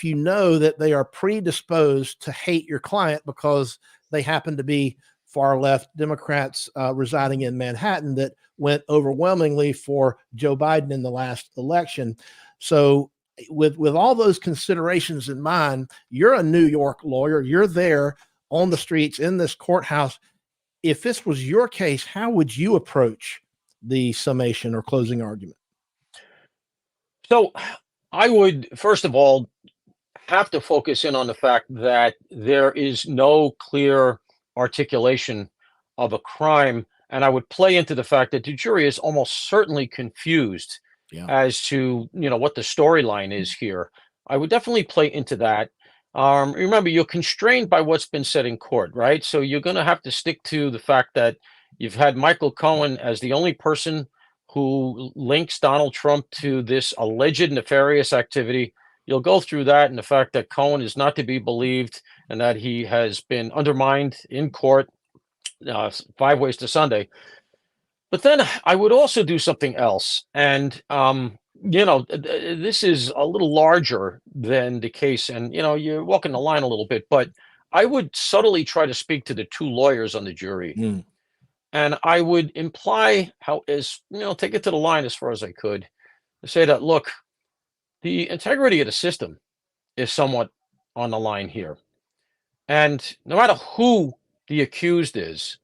you know that they are predisposed to hate your client because they happen to be far left Democrats residing in Manhattan that went overwhelmingly for Joe Biden in the last election? So with all those considerations in mind, you're a New York lawyer. You're there on the streets in this courthouse. If this was your case, how would you approach the summation or closing argument? So I would, first of all, have to focus in on the fact that there is no clear articulation of a crime. And I would play into the fact that the jury is almost certainly confused as to, what the storyline is here. I would definitely play into that. Remember, you're constrained by what's been said in court, right? So you're going to have to stick to the fact that you've had Michael Cohen as the only person who links Donald Trump to this alleged nefarious activity. You'll go through that, and the fact that Cohen is not to be believed and that he has been undermined in court 5 ways to Sunday. But then I would also do something else. And, this is a little larger than the case. And, you're walking the line a little bit, but I would subtly try to speak to the two lawyers on the jury. And I would imply take it to the line as far as I could, to say that, look, the integrity of the system is somewhat on the line here. And no matter who the accused is,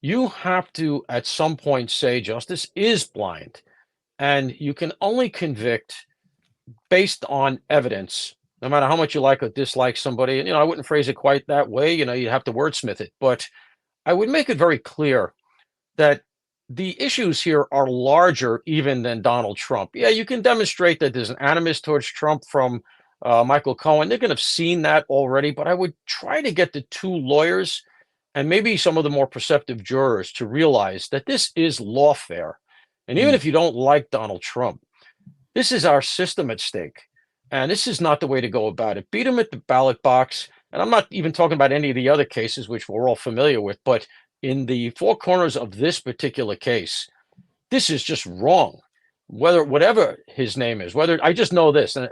you have to at some point say justice is blind, and you can only convict based on evidence, no matter how much you like or dislike somebody. And, I wouldn't phrase it quite that way. You have to wordsmith it, but I would make it very clear that the issues here are larger even than Donald Trump. Yeah, you can demonstrate that there's an animus towards Trump from Michael Cohen. They're going to have seen that already, but I would try to get the two lawyers and maybe some of the more perceptive jurors to realize that this is lawfare. And even if you don't like Donald Trump, this is our system at stake. And this is not the way to go about it. Beat him at the ballot box. And I'm not even talking about any of the other cases, which we're all familiar with, but in the four corners of this particular case, this is just wrong. Whatever his name is, I just know this, and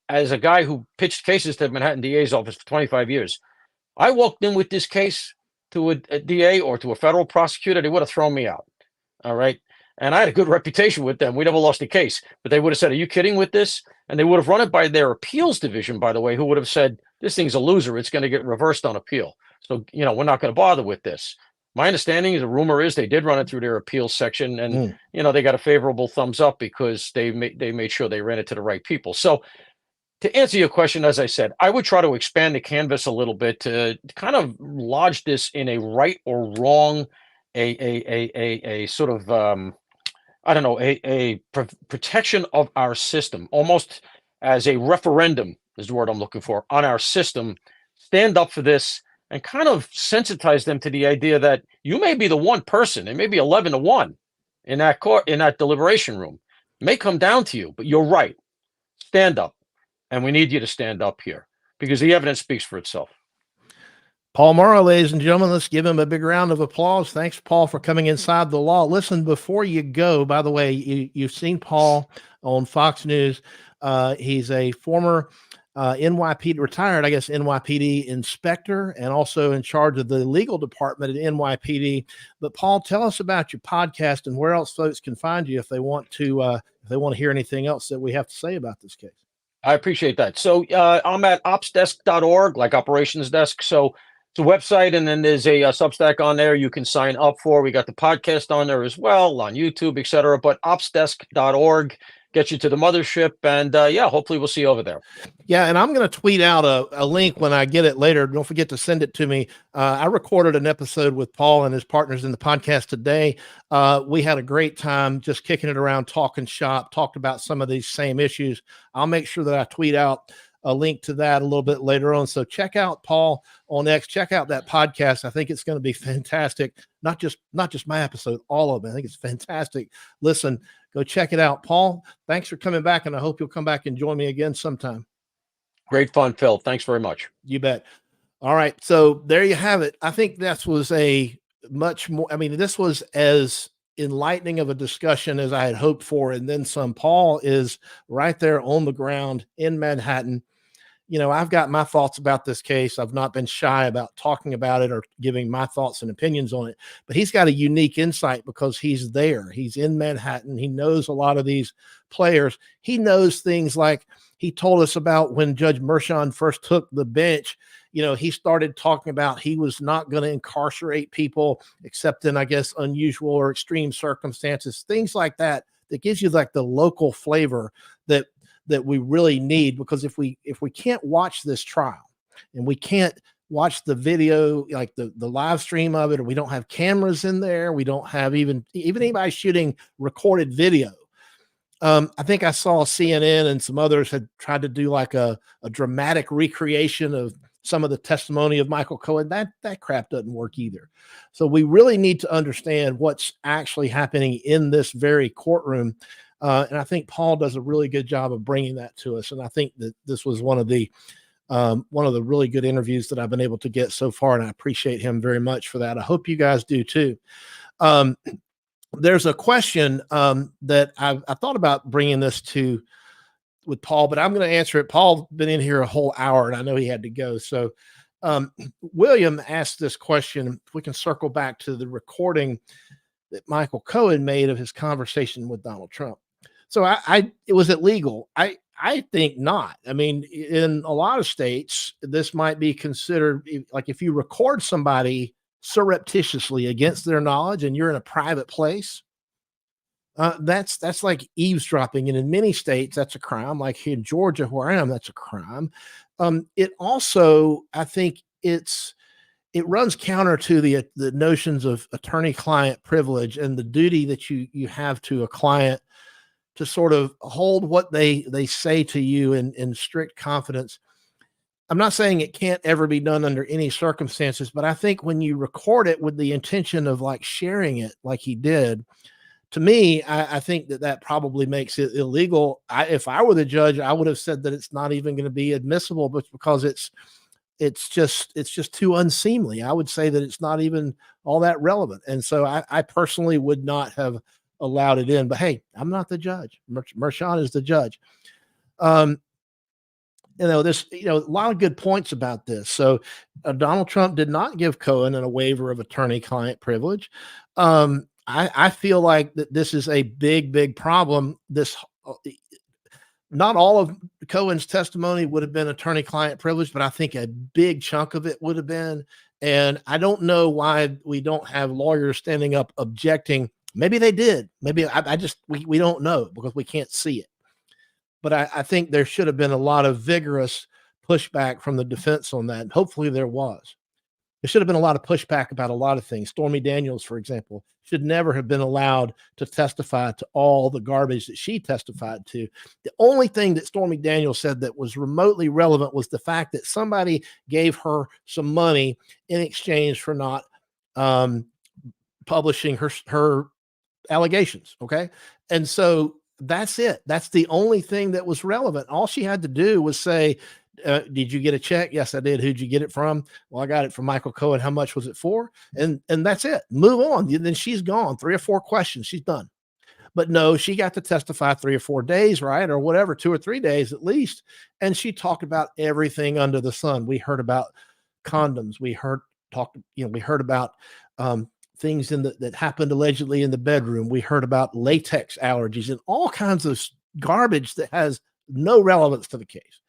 as a guy who pitched cases to the Manhattan DA's office for 25 years, I walked in with this case to a DA or to a federal prosecutor, they would have thrown me out. All right. And I had a good reputation with them. We never lost a case, but they would have said, "Are you kidding with this?" And they would have run it by their appeals division, by the way, who would have said, "This thing's a loser. It's going to get reversed on appeal. So, we're not going to bother with this." My understanding is, the rumor is, they did run it through their appeals section, and they got a favorable thumbs up because they made sure they ran it to the right people. So, to answer your question, as I said, I would try to expand the canvas a little bit to kind of lodge this in a right or wrong, a sort of protection of our system, almost as a referendum is the word I'm looking for, on our system. Stand up for this and kind of sensitize them to the idea that you may be the one person, it may be 11-1 in that court, in that deliberation room. It may come down to you, but you're right. Stand up. And we need you to stand up here because the evidence speaks for itself. Paul Mauro, ladies and gentlemen, let's give him a big round of applause. Thanks, Paul, for coming inside the law. Listen, before you go, by the way, you've seen Paul on Fox News. He's a former NYPD, retired, I guess, NYPD inspector, and also in charge of the legal department at NYPD. But Paul, tell us about your podcast and where else folks can find you if they want to hear anything else that we have to say about this case. I appreciate that. So I'm at opsdesk.org, like operations desk. So it's a website, and then there's a Substack on there you can sign up for. We got the podcast on there as well, on YouTube, etc. But opsdesk.org gets you to the mothership, and hopefully we'll see you over there. Yeah, and I'm going to tweet out a link when I get it later. Don't forget to send it to me. I recorded an episode with Paul and his partners in the podcast today. We had a great time just kicking it around, talking shop, talked about some of these same issues. I'll make sure that I tweet out a link to that a little bit later on. So check out Paul on X. Check out that podcast. I think it's going to be fantastic. Not just my episode, all of them. I think it's fantastic. Listen, go check it out. Paul, thanks for coming back, and I hope you'll come back and join me again sometime. Great fun, Phil. Thanks very much. You bet. All right. So there you have it. I think this was this was as enlightening of a discussion as I had hoped for, and then some. Paul is right there on the ground in Manhattan. I've got my thoughts about this case. I've not been shy about talking about it or giving my thoughts and opinions on it, but he's got a unique insight because he's there. He's in Manhattan. He knows a lot of these players. He knows things like he told us about when Judge Mershon first took the bench. He started talking about he was not going to incarcerate people except in, I guess, unusual or extreme circumstances, things like that, that gives you like the local flavor that we really need. Because if we can't watch this trial and we can't watch the video, like the live stream of it, or we don't have cameras in there, we don't have even anybody shooting recorded video. I think I saw CNN and some others had tried to do like a dramatic recreation of some of the testimony of Michael Cohen. That crap doesn't work either. So we really need to understand what's actually happening in this very courtroom. And I think Paul does a really good job of bringing that to us. And I think that this was one of the really good interviews that I've been able to get so far. And I appreciate him very much for that. I hope you guys do too. There's a question that I thought about bringing this to with Paul, but I'm going to answer it. Paul's been in here a whole hour and I know he had to go. So William asked this question. If we can circle back to the recording that Michael Cohen made of his conversation with Donald Trump. So was it legal? I think not. I mean, in a lot of states, this might be considered like if you record somebody surreptitiously against their knowledge and you're in a private place, that's like eavesdropping. And in many states, that's a crime. Like here in Georgia, where I am, that's a crime. It also, I think it runs counter to the notions of attorney-client privilege and the duty that you have to a client to sort of hold what they say to you in strict confidence. I'm not saying it can't ever be done under any circumstances, but I think when you record it with the intention of like sharing it like he did, to me, I think that probably makes it illegal. If I were the judge, I would have said that it's not even going to be admissible, but because it's just too unseemly. I would say that it's not even all that relevant. And so I personally would not have allowed it in, but hey, I'm not the judge. Mershon is the judge. There's a lot of good points about this. So Donald Trump did not give Cohen a waiver of attorney-client privilege. I feel like that this is a big problem. Not all of Cohen's testimony would have been attorney-client privilege, but I think a big chunk of it would have been. And I don't know why we don't have lawyers standing up objecting. Maybe they did. Maybe we don't know because we can't see it. But I think there should have been a lot of vigorous pushback from the defense on that. And hopefully there was. There should have been a lot of pushback about a lot of things. Stormy Daniels, for example, should never have been allowed to testify to all the garbage that she testified to. The only thing that Stormy Daniels said that was remotely relevant was the fact that somebody gave her some money in exchange for not publishing her allegations. Okay. And so that's it. That's the only thing that was relevant. All she had to do was say, did you get a check? Yes, I did. Who'd you get it from? Well, I got it from Michael Cohen. How much was it for? And that's it. Move on. Then she's gone. 3 or 4 questions. She's done. But no, she got to testify 3 or 4 days, right? Or whatever, 2 or 3 days at least. And she talked about everything under the sun. We heard about condoms. We heard about things that happened allegedly in the bedroom. We heard about latex allergies and all kinds of garbage that has no relevance to the case.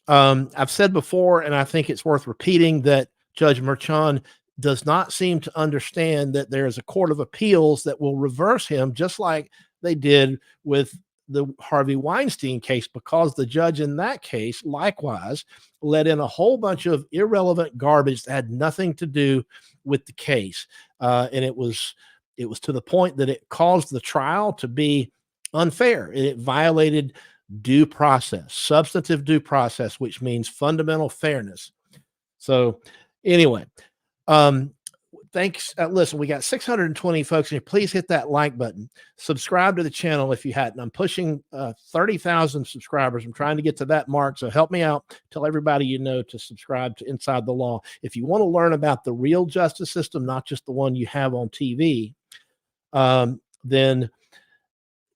I've said before, and I think it's worth repeating, that Judge Merchan does not seem to understand that there is a court of appeals that will reverse him, just like they did with the Harvey Weinstein case, because the judge in that case likewise let in a whole bunch of irrelevant garbage that had nothing to do with the case. And it was to the point that it caused the trial to be unfair. It violated due process, substantive due process, which means fundamental fairness. So anyway, thanks. Listen, we got 620 folks here. Please hit that like button. Subscribe to the channel if you hadn't. I'm pushing 30,000 subscribers. I'm trying to get to that mark. So help me out. Tell everybody you know to subscribe to Inside the Law. If you want to learn about the real justice system, not just the one you have on TV, then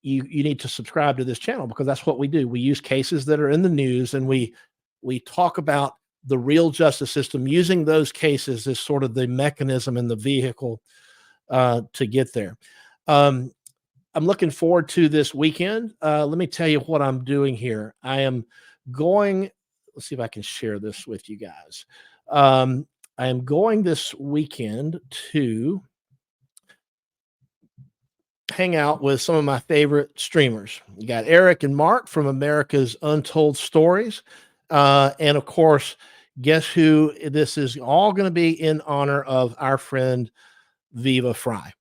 you need to subscribe to this channel, because that's what we do. We use cases that are in the news, and we talk about the real justice system, using those cases as sort of the mechanism and the vehicle to get there. I'm looking forward to this weekend. Let me tell you what I'm doing here. I am going, let's see if I can share this with you guys. I am going this weekend to hang out with some of my favorite streamers. You got Eric and Mark from America's Untold Stories. And of course, guess who? This is all going to be in honor of our friend Viva Fry.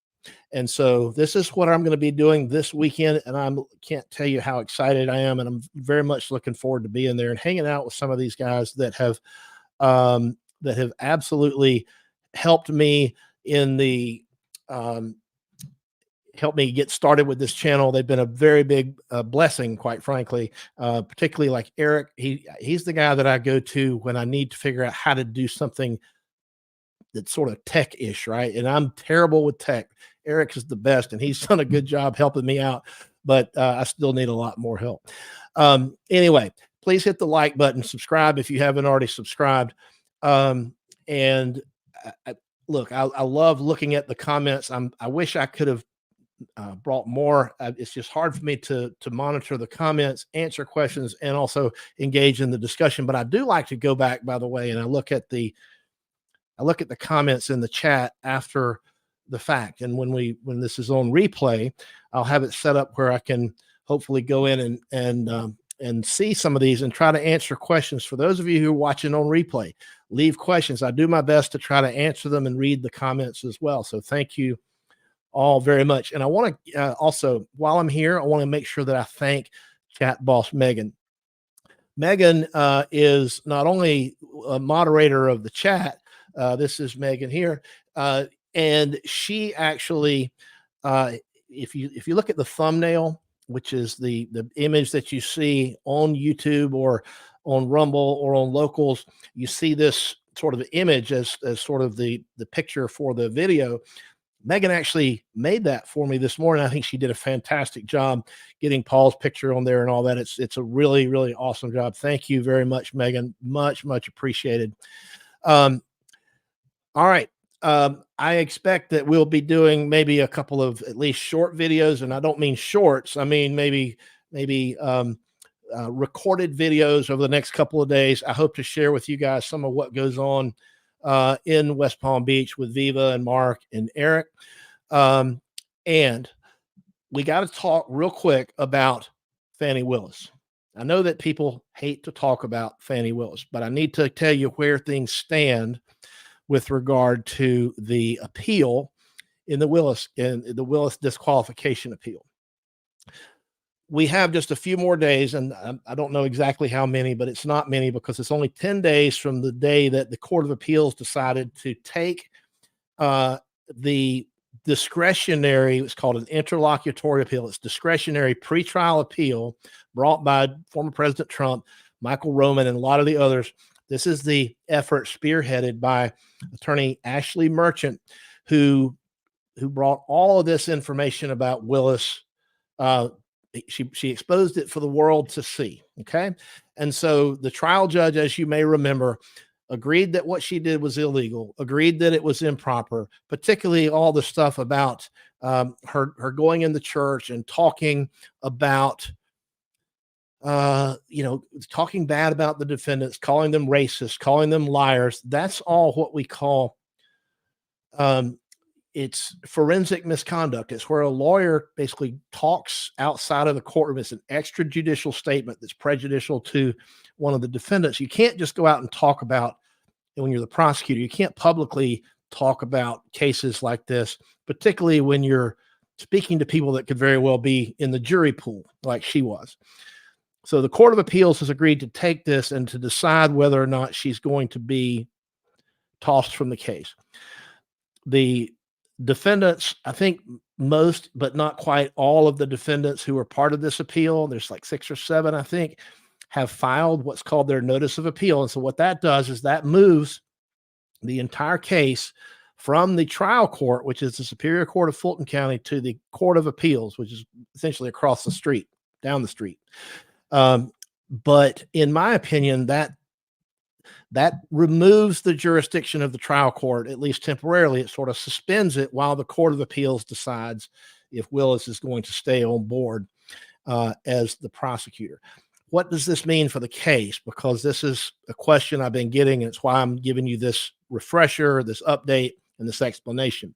And so this is what I'm going to be doing this weekend. And I can't tell you how excited I am. And I'm very much looking forward to being there and hanging out with some of these guys that have absolutely helped me in the, helped me get started with this channel. They've been a very big blessing, quite frankly, particularly like Eric. He's the guy that I go to when I need to figure out how to do something that's sort of tech-ish, right? And I'm terrible with tech. Eric is the best, and he's done a good job helping me out, but I still need a lot more help. Anyway, please hit the like button, subscribe if you haven't already subscribed. And look, I love looking at the comments. I wish I could have brought more. It's just hard for me to monitor the comments, answer questions, and also engage in the discussion. But I do like to go back, by the way, and I look at the comments in the chat after the fact. And when this is on replay, I'll have it set up where I can hopefully go in and see some of these and try to answer questions. For those of you who are watching on replay, leave questions. I do my best to try to answer them and read the comments as well. So thank you all very much. And I want to also, while I'm here, I want to make sure that I thank chat boss Megan. Megan is not only a moderator of the chat, this is Megan here, and she actually, if you look at the thumbnail, which is the image that you see on YouTube or on Rumble or on Locals, you see this sort of image as sort of the picture for the video. Megan actually made that for me this morning. I think she did a fantastic job getting Paul's picture on there and all that. It's a really, really awesome job. Thank you very much, Megan. Much, much appreciated. All right. I expect that we'll be doing maybe a couple of at least short videos, and I don't mean shorts. I mean maybe recorded videos over the next couple of days. I hope to share with you guys some of what goes on in West Palm Beach with Viva and Mark and Eric. And we got to talk real quick about Fani Willis. I know that people hate to talk about Fani Willis, but I need to tell you where things stand with regard to the appeal in the Willis disqualification appeal. We have just a few more days, and I don't know exactly how many, but it's not many because it's only 10 days from the day that the Court of Appeals decided to take the discretionary, it's called an interlocutory appeal. It's discretionary pretrial appeal brought by former President Trump Michael Roman, and a lot of the others. This is the effort spearheaded by attorney Ashley Merchant, who brought all of this information about Willis. She exposed it for the world to see. Okay. And so the trial judge, as you may remember, agreed that what she did was illegal, agreed that it was improper, particularly all the stuff about her going in the church and talking about, talking bad about the defendants, calling them racist, calling them liars. That's all what we call, it's forensic misconduct. It's where a lawyer basically talks outside of the courtroom. It's an extrajudicial statement that's prejudicial to one of the defendants. You can't just go out and talk about, when you're the prosecutor, you can't publicly talk about cases like this, particularly when you're speaking to people that could very well be in the jury pool like she was. So the Court of Appeals has agreed to take this and to decide whether or not she's going to be tossed from the case. The defendants, I think most, but not quite all of the defendants who are part of this appeal, there's like 6 or 7, I think, have filed what's called their notice of appeal. And so what that does is that moves the entire case from the trial court, which is the Superior Court of Fulton County, to the Court of Appeals, which is essentially across the street, down the street. But in my opinion, that removes the jurisdiction of the trial court, at least temporarily. It sort of suspends it while the Court of Appeals decides if Willis is going to stay on board as the prosecutor. What does this mean for the case? Because this is a question I've been getting, and it's why I'm giving you this refresher, this update, and this explanation.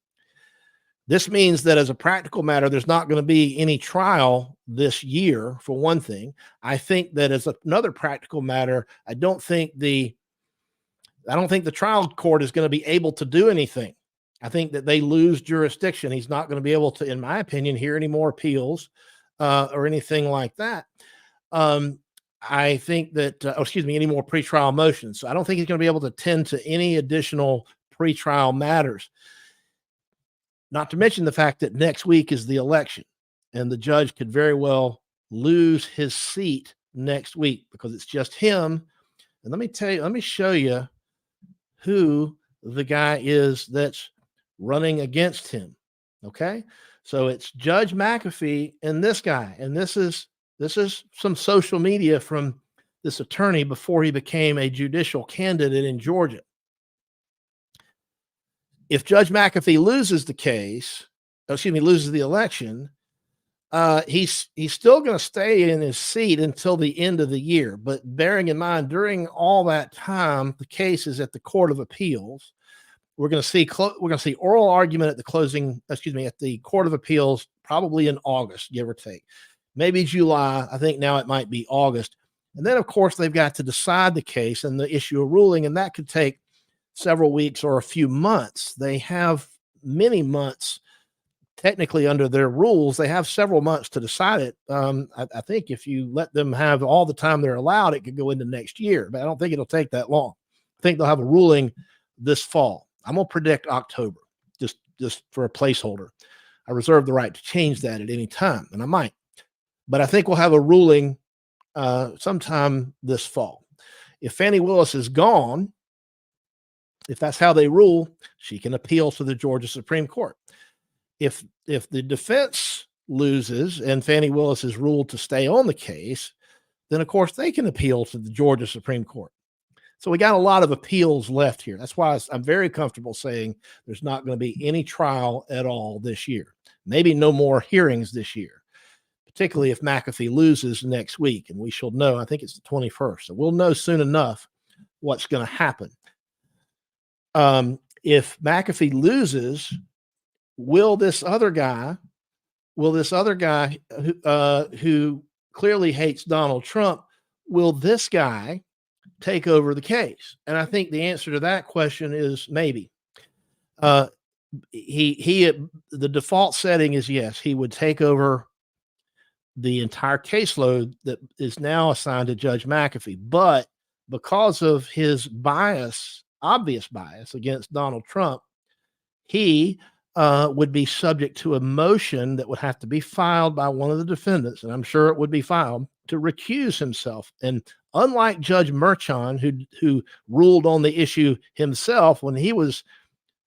This means that as a practical matter, there's not going to be any trial this year, for one thing. I think that as another practical matter, I don't think the trial court is going to be able to do anything. I think that they lose jurisdiction. He's not going to be able to, in my opinion, hear any more appeals or anything like that. I think that, any more pretrial motions. So I don't think he's going to be able to tend to any additional pretrial matters. Not to mention the fact that next week is the election, and the judge could very well lose his seat next week because it's just him. And let me show you who the guy is that's running against him. Okay. So it's Judge McAfee and this guy. And this is some social media from this attorney before he became a judicial candidate in Georgia. If Judge McAfee loses loses the election, he's still going to stay in his seat until the end of the year. But bearing in mind, during all that time, the case is at the Court of Appeals. We're going to see oral argument at the Court of Appeals, probably in August, give or take. Maybe July. I think now it might be August. And then, of course, they've got to decide the case and the issue a ruling, and that could take several weeks or a few months. They have many months. Technically, under their rules, they have several months to decide it. I think if you let them have all the time they're allowed, it could go into next year, but I don't think it'll take that long. I think they'll have a ruling this fall. I'm going to predict October, just for a placeholder. I reserve the right to change that at any time, and I might. But I think we'll have a ruling sometime this fall. If Fani Willis is gone, if that's how they rule, she can appeal to the Georgia Supreme Court. If the defense loses and Fani Willis is ruled to stay on the case, then of course they can appeal to the Georgia Supreme Court. So we got a lot of appeals left here. That's why I'm very comfortable saying there's not going to be any trial at all this year. Maybe no more hearings this year, particularly if McAfee loses next week, and we shall know. I think it's the 21st. So we'll know soon enough what's going to happen. If McAfee loses, will this other guy who clearly hates Donald Trump, will this guy take over the case? And I think the answer to that question is maybe. The default setting is yes, he would take over the entire caseload that is now assigned to Judge McAfee. But because of his obvious bias against Donald Trump, he would be subject to a motion that would have to be filed by one of the defendants, and I'm sure it would be filed, to recuse himself. And unlike Judge Merchan, who ruled on the issue himself when he was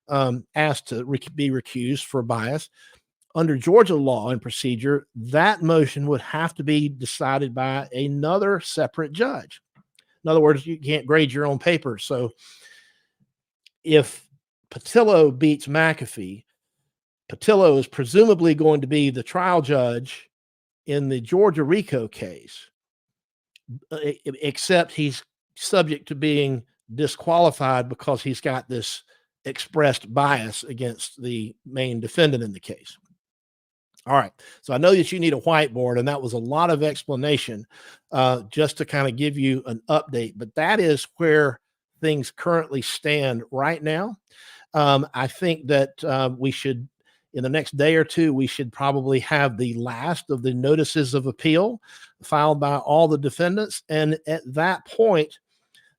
asked to be recused for bias, under Georgia law and procedure, that motion would have to be decided by another separate judge. In other words, you can't grade your own paper. So if Patillo beats McAfee, Patillo is presumably going to be the trial judge in the Georgia RICO case, except he's subject to being disqualified because he's got this expressed bias against the main defendant in the case. All right. So I know that you need a whiteboard, and that was a lot of explanation just to kind of give you an update. But that is where things currently stand right now. I think that we should, in the next day or two, we should probably have the last of the notices of appeal filed by all the defendants. And at that point,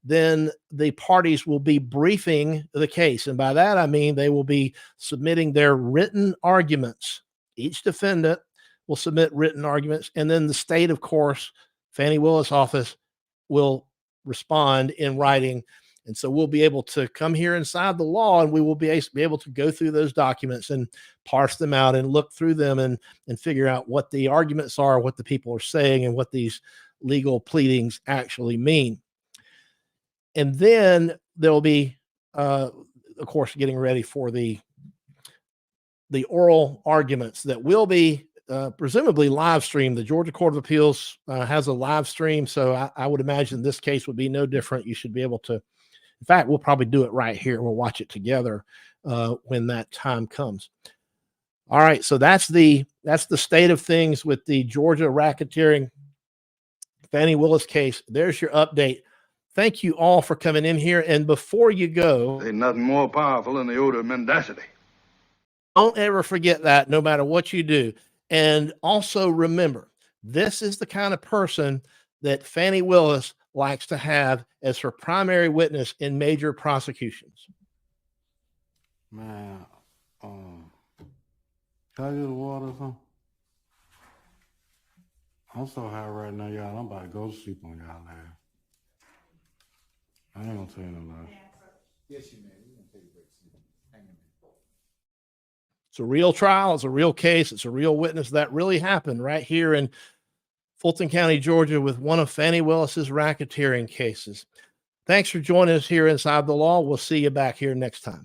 then the parties will be briefing the case. And by that, I mean they will be submitting their written arguments. Each defendant will submit written arguments, and then the state, of course, Fani Willis office will respond in writing. And so we'll be able to come here inside the law, and we will be able to go through those documents and parse them out and look through them and figure out what the arguments are, what the people are saying, and what these legal pleadings actually mean. And then there'll be, of course, getting ready for the oral arguments that will be presumably live streamed. The Georgia Court of Appeals has a live stream, so I would imagine this case would be no different. You should be able to, in fact, we'll probably do it right here. We'll watch it together when that time comes. All right, so that's the state of things with the Georgia racketeering Fani Willis case. There's your update. Thank you all for coming in here. And before you go, there's nothing more powerful than the odor of mendacity. Don't ever forget that, no matter what you do. And also remember, this is the kind of person that Fani Willis likes to have as her primary witness in major prosecutions. Man, can I get a water or something? I'm so high right now, y'all. I'm about to go to sleep on y'all ass. I ain't gonna tell you no lie. Yes, you may. We're gonna take a break. Hang in there. It's a real trial. It's a real case. It's a real witness. That really happened right here in Fulton County, Georgia, with one of Fani Willis's racketeering cases. Thanks for joining us here inside the law. We'll see you back here next time.